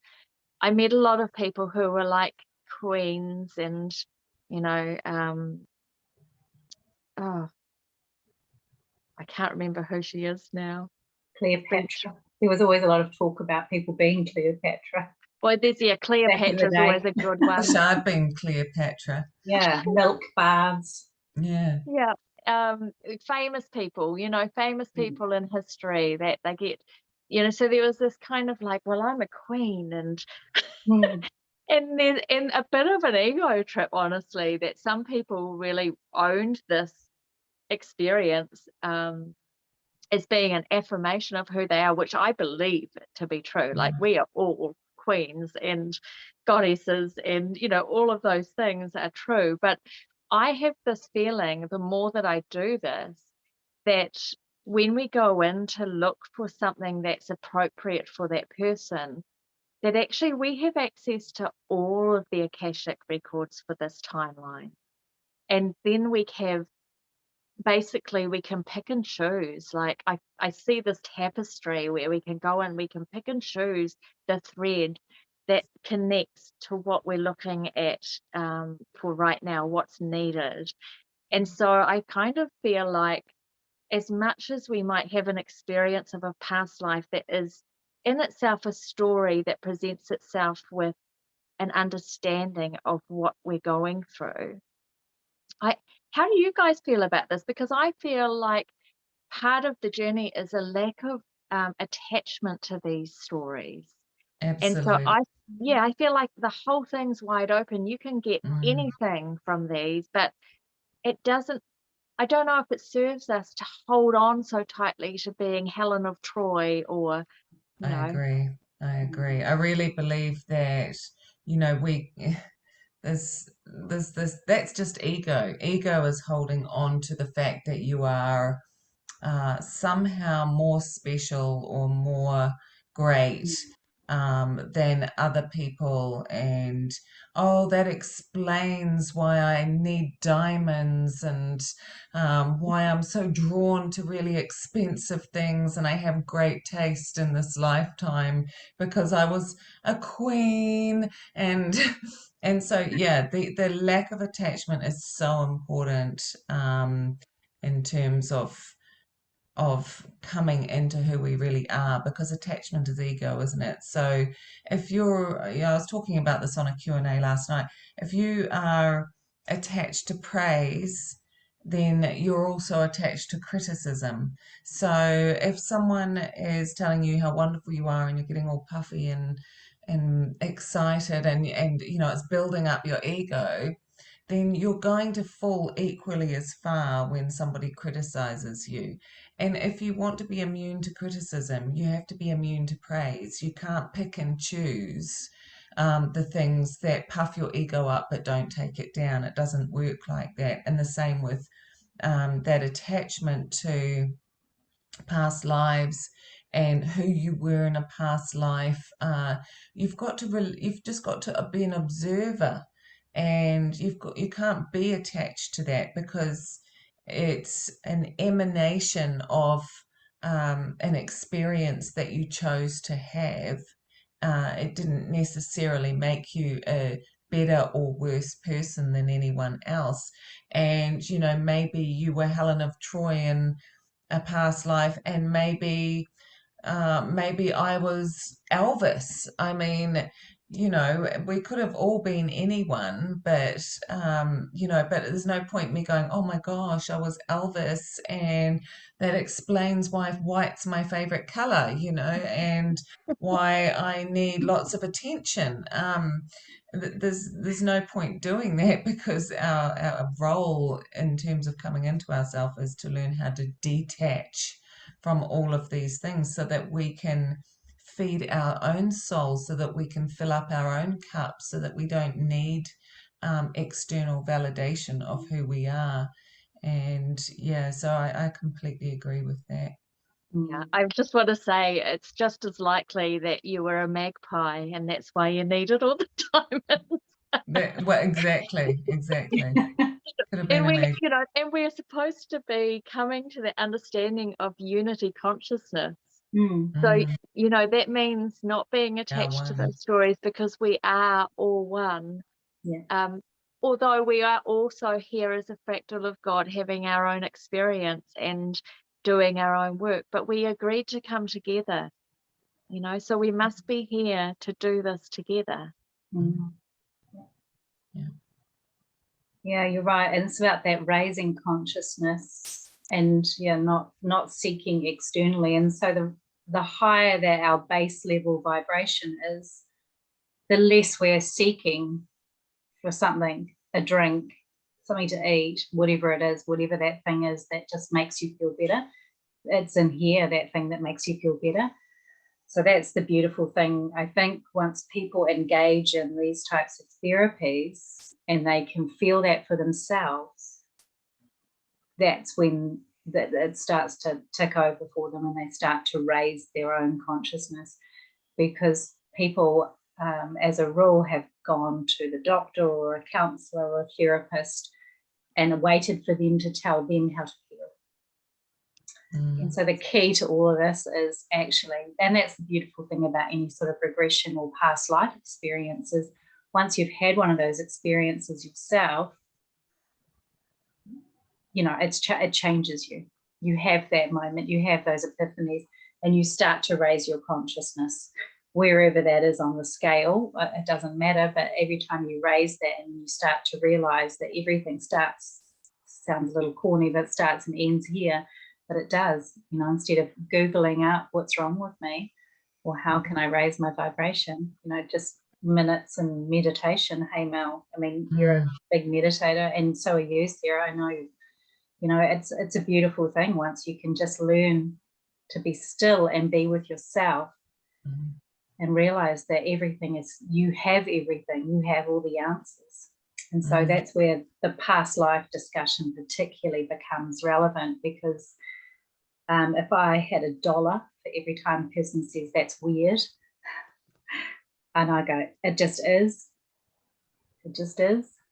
I met a lot of people who were like queens, and oh, I can't remember who she is now. Cleopatra. There was always a lot of talk about people being Cleopatra. Well, Cleopatra is always a good one. I've been Cleopatra. Yeah, milk baths. Yeah. Famous people, famous people in history that they get, so there was this kind of like, well, I'm a queen, and and then a bit of an ego trip, honestly, that some people really owned this experience. as being an affirmation of who they are, which I believe to be true. Like, we are all queens and goddesses, and all of those things are true. But I have this feeling, the more that I do this, that when we go in to look for something that's appropriate for that person, that actually we have access to all of the Akashic records for this timeline. And then we can pick and choose. Like, I see this tapestry where we can go and we can pick and choose the thread that connects to what we're looking at for right now, what's needed. And so I kind of feel like, as much as we might have an experience of a past life that is in itself a story that presents itself with an understanding of what we're going through, how do you guys feel about this? Because I feel like part of the journey is a lack of attachment to these stories. And so Absolutely. I feel like the whole thing's wide open. You can get anything from these, but it doesn't, I don't know if it serves us to hold on so tightly to being Helen of Troy, or, I agree. I really believe that, we there's this that's just ego. Ego is holding on to the fact that you are somehow more special or more great than other people, and that explains why I need diamonds, and why I'm so drawn to really expensive things, and I have great taste in this lifetime because I was a queen. And and so the lack of attachment is so important in terms of coming into who we really are, because attachment is ego, isn't it? So if you're, I was talking about this on a Q&A last night, if you are attached to praise, then you're also attached to criticism. So if someone is telling you how wonderful you are and you're getting all puffy and excited, and it's building up your ego, then you're going to fall equally as far when somebody criticizes you. And if you want to be immune to criticism, you have to be immune to praise. You can't pick and choose the things that puff your ego up but don't take it down. It doesn't work like that. And the same with that attachment to past lives and who you were in a past life. You've just got to be an observer, and you can't be attached to that, because it's an emanation of an experience that you chose to have. It didn't necessarily make you a better or worse person than anyone else. And maybe you were Helen of Troy in a past life, and maybe I was Elvis. I mean, we could have all been anyone, but but there's no point me going, oh my gosh, I was Elvis, and that explains why white's my favorite color, and why I need lots of attention. There's no point doing that, because our role in terms of coming into ourselves is to learn how to detach from all of these things, so that we can feed our own soul, so that we can fill up our own cup, so that we don't need external validation of who we are. And so I completely agree with that. Yeah, I just want to say, it's just as likely that you were a magpie and that's why you needed all the diamonds. Well, exactly. Could have been And amazing. and we're supposed to be coming to the understanding of unity consciousness. So, that means not being attached to those stories, because we are all one. Yeah. Although we are also here as a fractal of God, having our own experience and doing our own work, but we agreed to come together, so we must be here to do this together. Yeah, you're right. And it's about that raising consciousness, and not seeking externally. And so the higher that our base level vibration is, the less we're seeking for something, a drink, something to eat, whatever it is, whatever that thing is that just makes you feel better. it's in here, that thing that makes you feel better. So that's the beautiful thing. I think once people engage in these types of therapies and they can feel that for themselves, that's when it starts to tick over for them and they start to raise their own consciousness. Because people, as a rule, have gone to the doctor or a counsellor or a therapist and waited for them to tell them how to feel. And so the key to all of this is actually, and that's the beautiful thing about any sort of regression or past life experiences, once you've had one of those experiences yourself, it changes you. You have that moment, you have those epiphanies, and you start to raise your consciousness wherever that is on the scale. It doesn't matter, but every time you raise that and you start to realize that everything sounds a little corny, but starts and ends here. But it does, instead of Googling up what's wrong with me or how can I raise my vibration, just minutes and meditation. Hey, Mel, I mean, you're a big meditator and so are you, Sarah. I know, it's a beautiful thing once you can just learn to be still and be with yourself and realize that you have everything, you have all the answers. And so that's where the past life discussion particularly becomes relevant, because if I had $1 for every time a person says that's weird, and I go, it just is.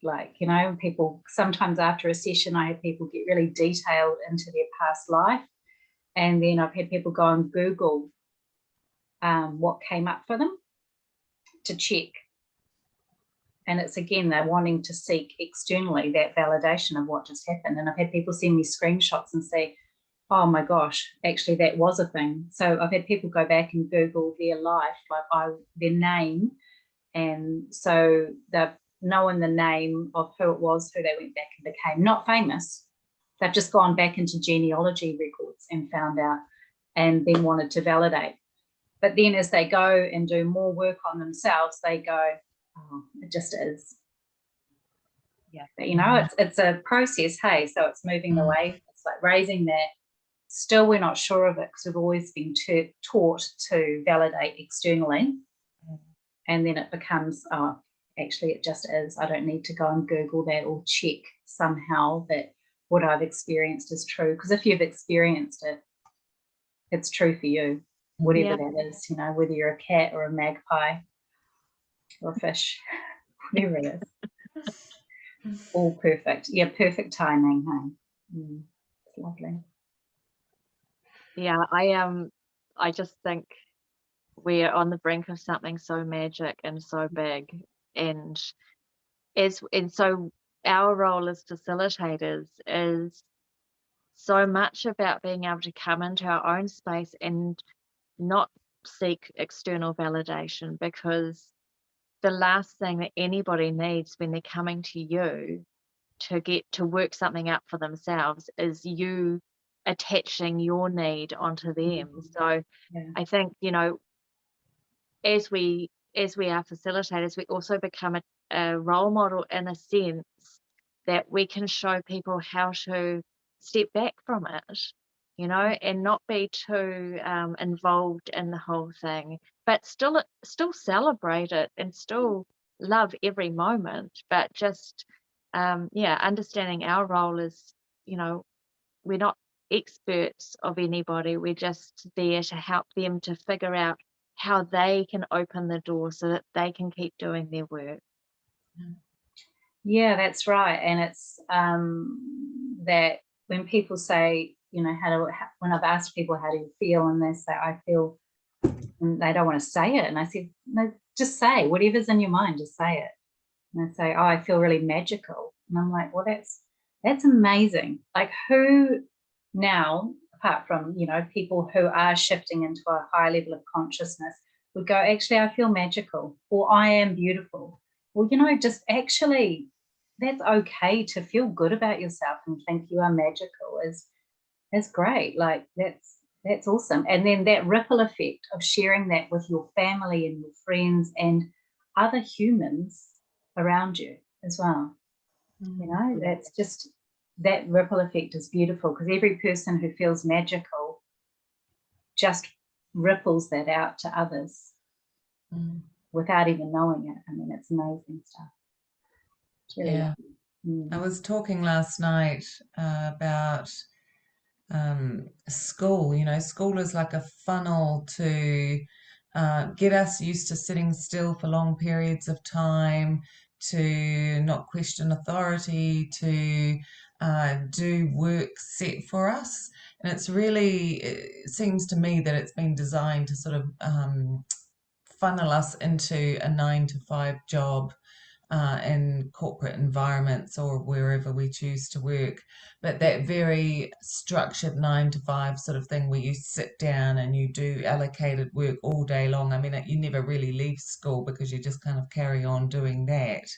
Like, people, sometimes after a session, I have people get really detailed into their past life. And then I've had people go and Google what came up for them to check. And it's, again, they're wanting to seek externally that validation of what just happened. And I've had people send me screenshots and say, oh my gosh, actually that was a thing. So I've had people go back and Google their life, like their name. And so they've known the name of who it was, who they went back and became. Not famous. They've just gone back into genealogy records and found out and then wanted to validate. But then as they go and do more work on themselves, they go, oh, it just is. Yeah. But, it's a process, hey? So it's moving away. It's like raising that. Still, we're not sure of it because we've always been taught to validate externally. And then it becomes, oh, actually, it just is. I don't need to go and Google that or check somehow that what I've experienced is true. Because if you've experienced it, it's true for you, whatever that is, whether you're a cat or a magpie or a fish, whatever it is. All perfect. Yeah, perfect timing, hey? It's lovely. Yeah, I just think we're on the brink of something so magic and so big, and so our role as facilitators is so much about being able to come into our own space and not seek external validation, because the last thing that anybody needs when they're coming to you to get to work something out for themselves is you attaching your need onto them. So I think, as we are facilitators, we also become a role model in a sense that we can show people how to step back from it, and not be too involved in the whole thing, but still celebrate it and still love every moment, but just understanding our role is, we're not experts of anybody, we're just there to help them to figure out how they can open the door so that they can keep doing their work. Yeah, that's right. And it's that when people say, when I've asked people, how do you feel? And they say, I feel, and they don't want to say it. And I said, no, just say whatever's in your mind, just say it. And they say, oh, I feel really magical. And I'm like, well, that's amazing. Like, who now, apart from, people who are shifting into a high level of consciousness, would go, actually, I feel magical, or I am beautiful. Well, just actually, that's okay to feel good about yourself and think you are magical is great. Like, that's awesome. And then that ripple effect of sharing that with your family and your friends and other humans around you as well. That's just, that ripple effect is beautiful, because every person who feels magical just ripples that out to others without even knowing it. I mean, it's amazing stuff. It's really lovely. I was talking last night about school. School is like a funnel to get us used to sitting still for long periods of time, to not question authority, to do work set for us. And it seems to me that it's been designed to sort of funnel us into a 9 to 5 job in corporate environments or wherever we choose to work. But that very structured 9 to 5 sort of thing where you sit down and you do allocated work all day long. I mean, you never really leave school because you just kind of carry on doing that.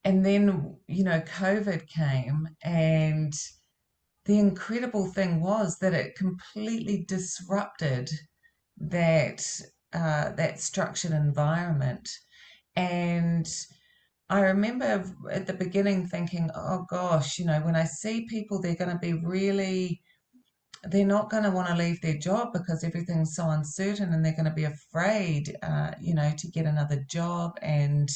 And then, COVID came, and the incredible thing was that it completely disrupted that structured environment. And I remember at the beginning thinking, oh gosh, when I see people, they're not going to want to leave their job because everything's so uncertain, and they're going to be afraid, to get another job. And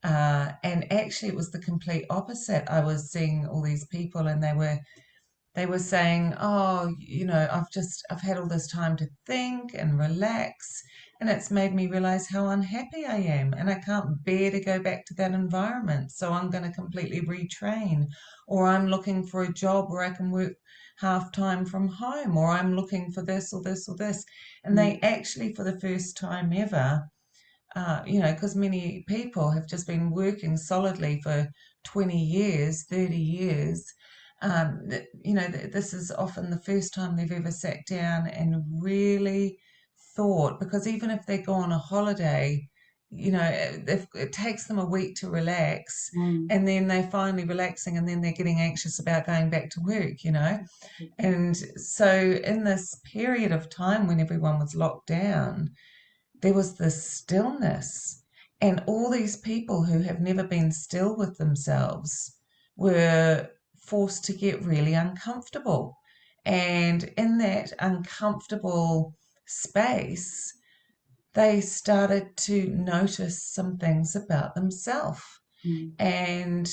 actually it was the complete opposite. I was seeing all these people, and they were saying, oh, I've had all this time to think and relax, and it's made me realize how unhappy I am, and I can't bear to go back to that environment. So I'm going to completely retrain, or I'm looking for a job where I can work half time from home, or I'm looking for this or this or this. And they actually, for the first time ever, because many people have just been working solidly for 20 years, 30 years. This is often the first time they've ever sat down and really thought, because even if they go on a holiday, it takes them a week to relax, and then they're finally relaxing, and then they're getting anxious about going back to work, And so in this period of time when everyone was locked down, there was this stillness, and all these people who have never been still with themselves were forced to get really uncomfortable. And in that uncomfortable space, they started to notice some things about themselves. And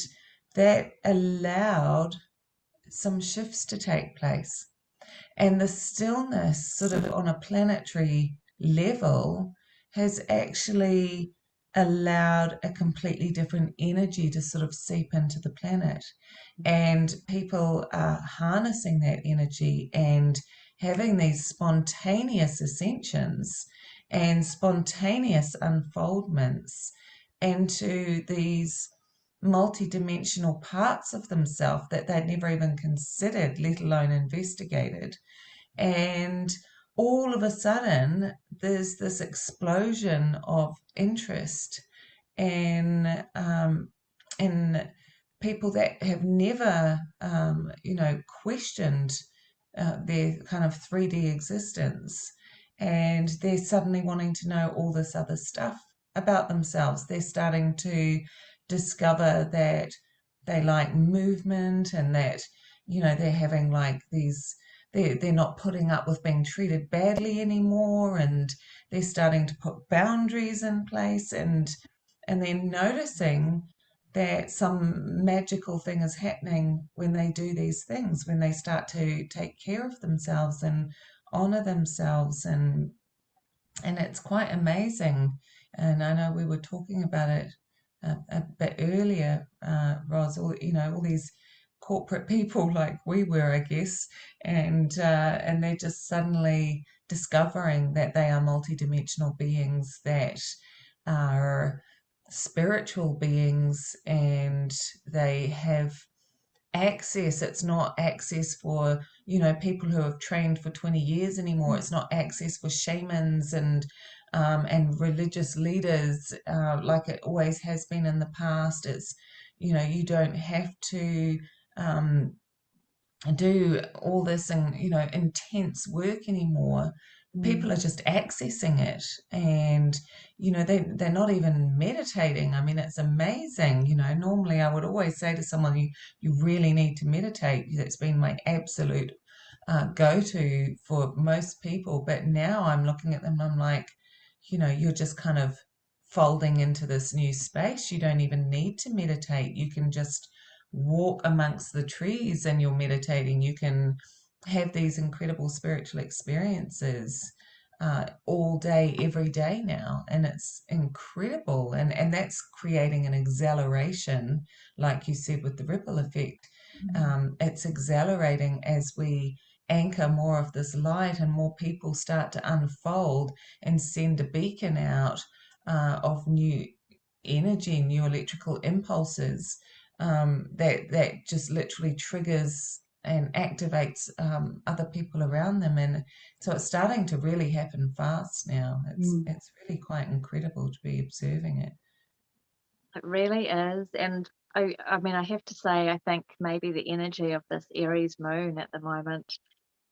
that allowed some shifts to take place. And the stillness, sort of on a planetary level, has actually allowed a completely different energy to sort of seep into the planet. And people are harnessing that energy and having these spontaneous ascensions and spontaneous unfoldments into these multidimensional parts of themselves that they'd never even considered, let alone investigated. And all of a sudden, there's this explosion of interest in people that have never, questioned their kind of 3D existence. And they're suddenly wanting to know all this other stuff about themselves. They're starting to discover that they like movement, and that, they're having like these, they're not putting up with being treated badly anymore, and they're starting to put boundaries in place, and then noticing that some magical thing is happening when they do these things, when they start to take care of themselves and honor themselves. And it's quite amazing. And I know we were talking about it a bit earlier, Roz, all these corporate people like we were, I guess, and they're just suddenly discovering that they are multidimensional beings, that are spiritual beings, and they have access. It's not access for people who have trained for 20 years anymore. It's not access for shamans and religious leaders like it always has been in the past. It's you don't have to do all this and intense work anymore. People are just accessing it, and they're not even meditating. I mean, it's amazing. Normally I would always say to someone, you really need to meditate. That's been my absolute go-to for most people. But now I'm looking at them and I'm like, you're just kind of folding into this new space. You don't even need to meditate. You can just walk amongst the trees and you're meditating. You can have these incredible spiritual experiences all day, every day now. And it's incredible. And that's creating an acceleration, like you said, with the ripple effect. It's accelerating as we anchor more of this light and more people start to unfold and send a beacon out of new energy, new electrical impulses that just literally triggers and activates other people around them. And so it's starting to really happen fast now. It's really quite incredible to be observing it. It really is. And I mean, I have to say, I think maybe the energy of this Aries moon at the moment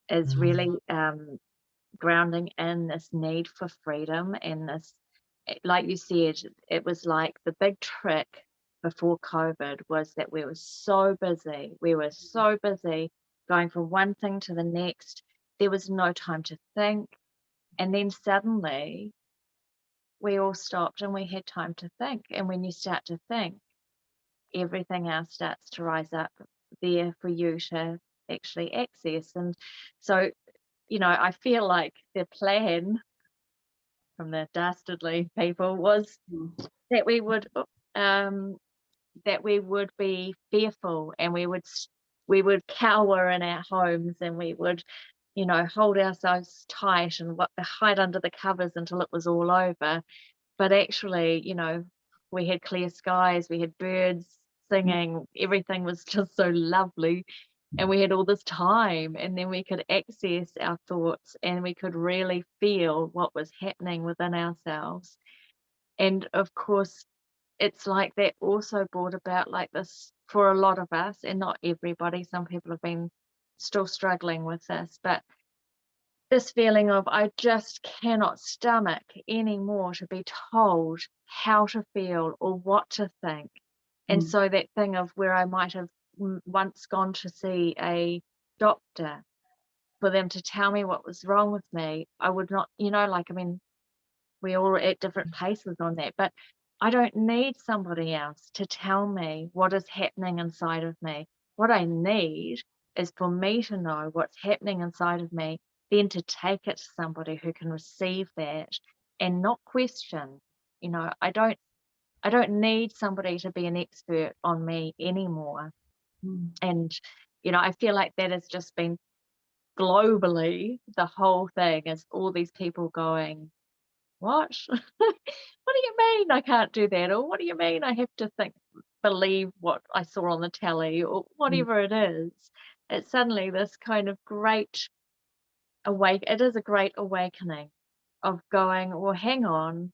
is really grounding in this need for freedom and this, like you said, it was like the big trick before COVID was that we were so busy. We were so busy going from one thing to the next. There was no time to think. And then suddenly we all stopped and we had time to think. And when you start to think, everything else starts to rise up there for you to actually access. And so, I feel like the plan from the dastardly people was that we would be fearful and we would cower in our homes and we would hold ourselves tight and hide under the covers until it was all over. But actually, we had clear skies, we had birds singing, everything was just so lovely. And we had all this time, and then we could access our thoughts and we could really feel what was happening within ourselves. And of course, it's like that also brought about like this for a lot of us, and not everybody. Some people have been still struggling with this, but this feeling of I just cannot stomach anymore to be told how to feel or what to think. And so that thing of where I might have once gone to see a doctor for them to tell me what was wrong with me, I would not, I mean, we all are at different places on that, but I don't need somebody else to tell me what is happening inside of me. What I need is for me to know what's happening inside of me, then to take it to somebody who can receive that and not question. I don't need somebody to be an expert on me anymore. And I feel like that has just been globally the whole thing, is all these people going, what? What do you mean I can't do that? Or what do you mean I have to believe what I saw on the telly, or whatever it is? It's suddenly this kind of great it is a great awakening of going, well, hang on,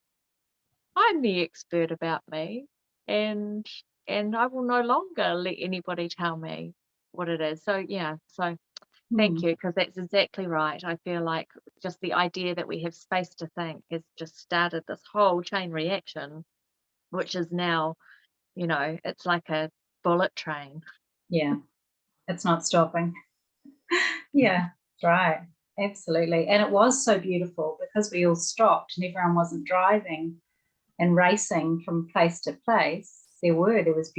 I'm the expert about me, and I will no longer let anybody tell me what it is. So yeah, so thank you, because that's exactly right. I feel like just the idea that we have space to think has just started this whole chain reaction, which is now, it's like a bullet train. Yeah, it's not stopping. Yeah, right. Absolutely. And it was so beautiful because we all stopped and everyone wasn't driving and racing from place to place. There was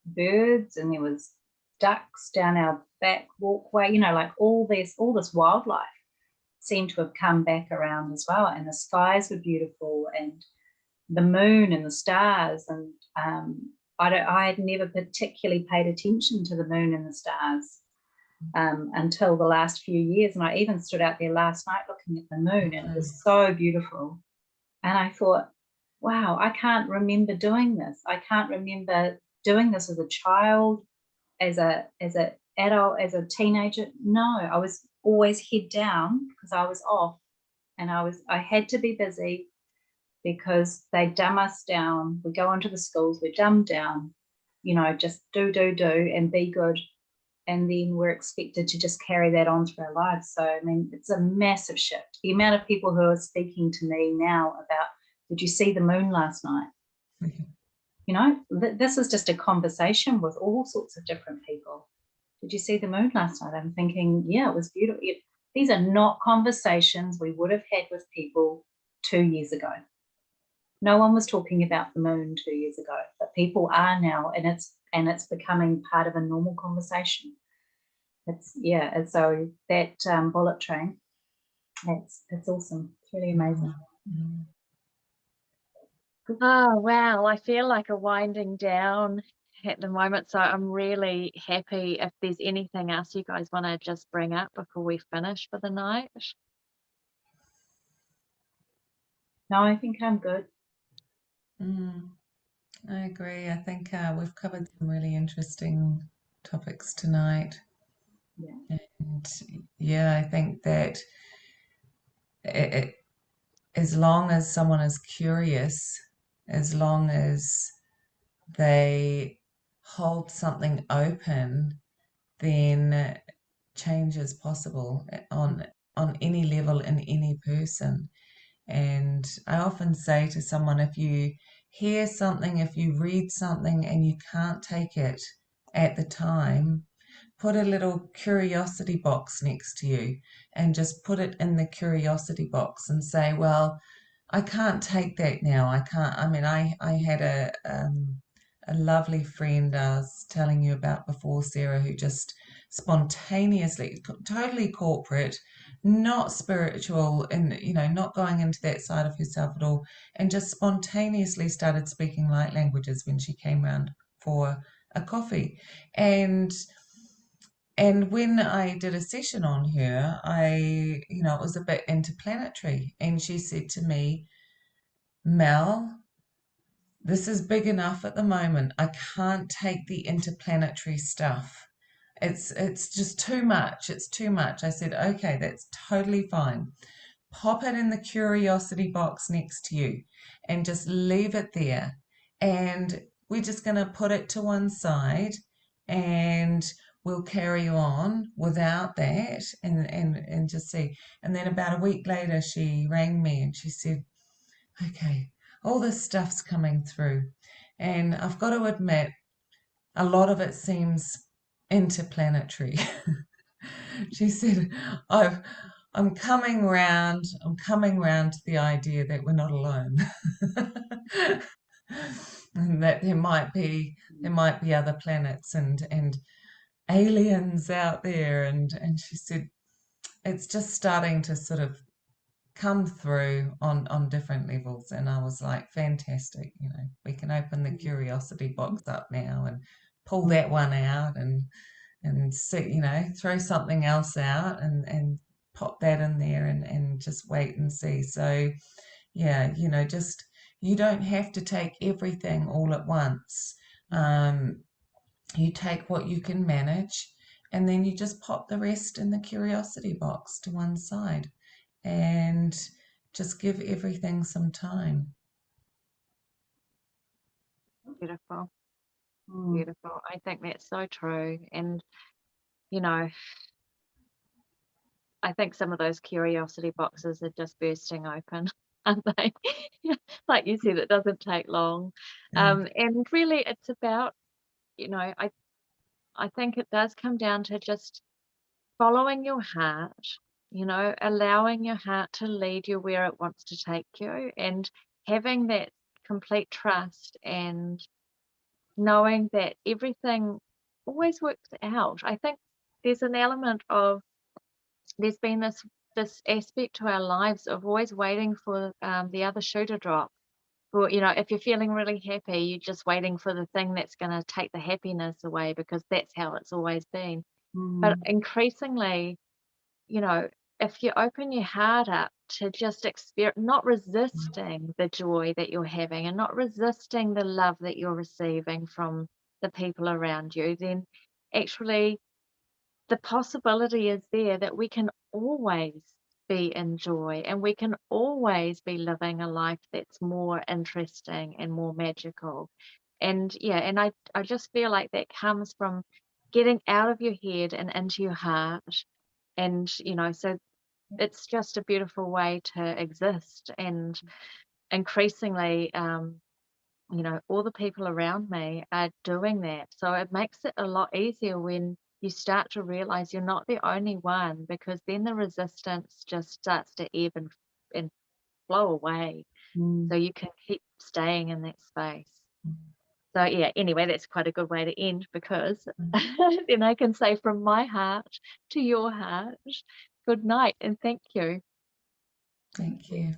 birds and there was ducks down our back walkway, like all this wildlife seemed to have come back around as well. And the skies were beautiful, and the moon and the stars. And I had never particularly paid attention to the moon and the stars until the last few years. And I even stood out there last night looking at the moon, and it was so beautiful. And I thought, wow, I can't remember doing this. I can't remember doing this as a child, as an adult, as a teenager. No, I was always head down because I was off, and I had to be busy because they dumb us down. We go into the schools, we're dumbed down, just do and be good. And then we're expected to just carry that on through our lives. So, I mean, it's a massive shift. The amount of people who are speaking to me now about, did you see the moon last night? This is just a conversation with all sorts of different people. did you see the moon last night? I'm thinking, yeah, it was beautiful. These are not conversations we would have had with people 2 years ago. No one was talking about the moon 2 years ago, but people are now, and it's becoming part of a normal conversation. And so that bullet train, it's awesome. It's really amazing. Mm. Oh, wow. I feel like a winding down at the moment. So I'm really happy if there's anything else you guys want to just bring up before we finish for the night. No, I think I'm good. I agree. I think we've covered some really interesting topics tonight. Yeah. And yeah, I think that as long as someone is curious, as long as they hold something open, then change is possible on any level in any person. And I often say to someone, if you hear something, if you read something and you can't take it at the time, put a little curiosity box next to you and just put it in the curiosity box and say, well, I can't take that now. I can't. I mean, I had a lovely friend I was telling you about before, Sarah, who just spontaneously, totally corporate, not spiritual, and not going into that side of herself at all, and just spontaneously started speaking light languages when she came round for a coffee, and when I did a session on her, it was a bit interplanetary, and she said to me, Mel, this is big enough at the moment. I can't take the interplanetary stuff. It's just too much. It's too much. I said, okay, that's totally fine. Pop it in the curiosity box next to you and just leave it there. And we're just going to put it to one side and we'll carry on without that and just see. And then about a week later, she rang me and she said, okay, all this stuff's coming through. And I've got to admit, a lot of it seems interplanetary. She said, I'm coming round to the idea that we're not alone. And that there might be other planets and aliens out there, and she said it's just starting to sort of come through on different levels. And I was like, fantastic, we can open the curiosity box up now and pull that one out and see, throw something else out and pop that in there and just wait and see. So yeah, just you don't have to take everything all at once. You take what you can manage and then you just pop the rest in the curiosity box to one side and just give everything some time. Beautiful. Mm. Beautiful. I think that's so true. And, I think some of those curiosity boxes are just bursting open, aren't they? Like you said, it doesn't take long. Mm. And really it's about, I think it does come down to just following your heart, allowing your heart to lead you where it wants to take you and having that complete trust and knowing that everything always works out. I think there's an element of there's been this aspect to our lives of always waiting for the other shoe to drop. Or, if you're feeling really happy, you're just waiting for the thing that's going to take the happiness away because that's how it's always been. But increasingly, you know, if you open your heart up to just experience, not resisting the joy that you're having and not resisting the love that you're receiving from the people around you, then actually the possibility is there that we can always be in joy and we can always be living a life that's more interesting and more magical. And yeah, and I just feel like that comes from getting out of your head and into your heart. And, so it's just a beautiful way to exist. And increasingly, all the people around me are doing that. So it makes it a lot easier when you start to realize you're not the only one, because then the resistance just starts to ebb and flow away. So you can keep staying in that space. So yeah, anyway, that's quite a good way to end, because then I can say from my heart to your heart, good night and thank you. Thank you.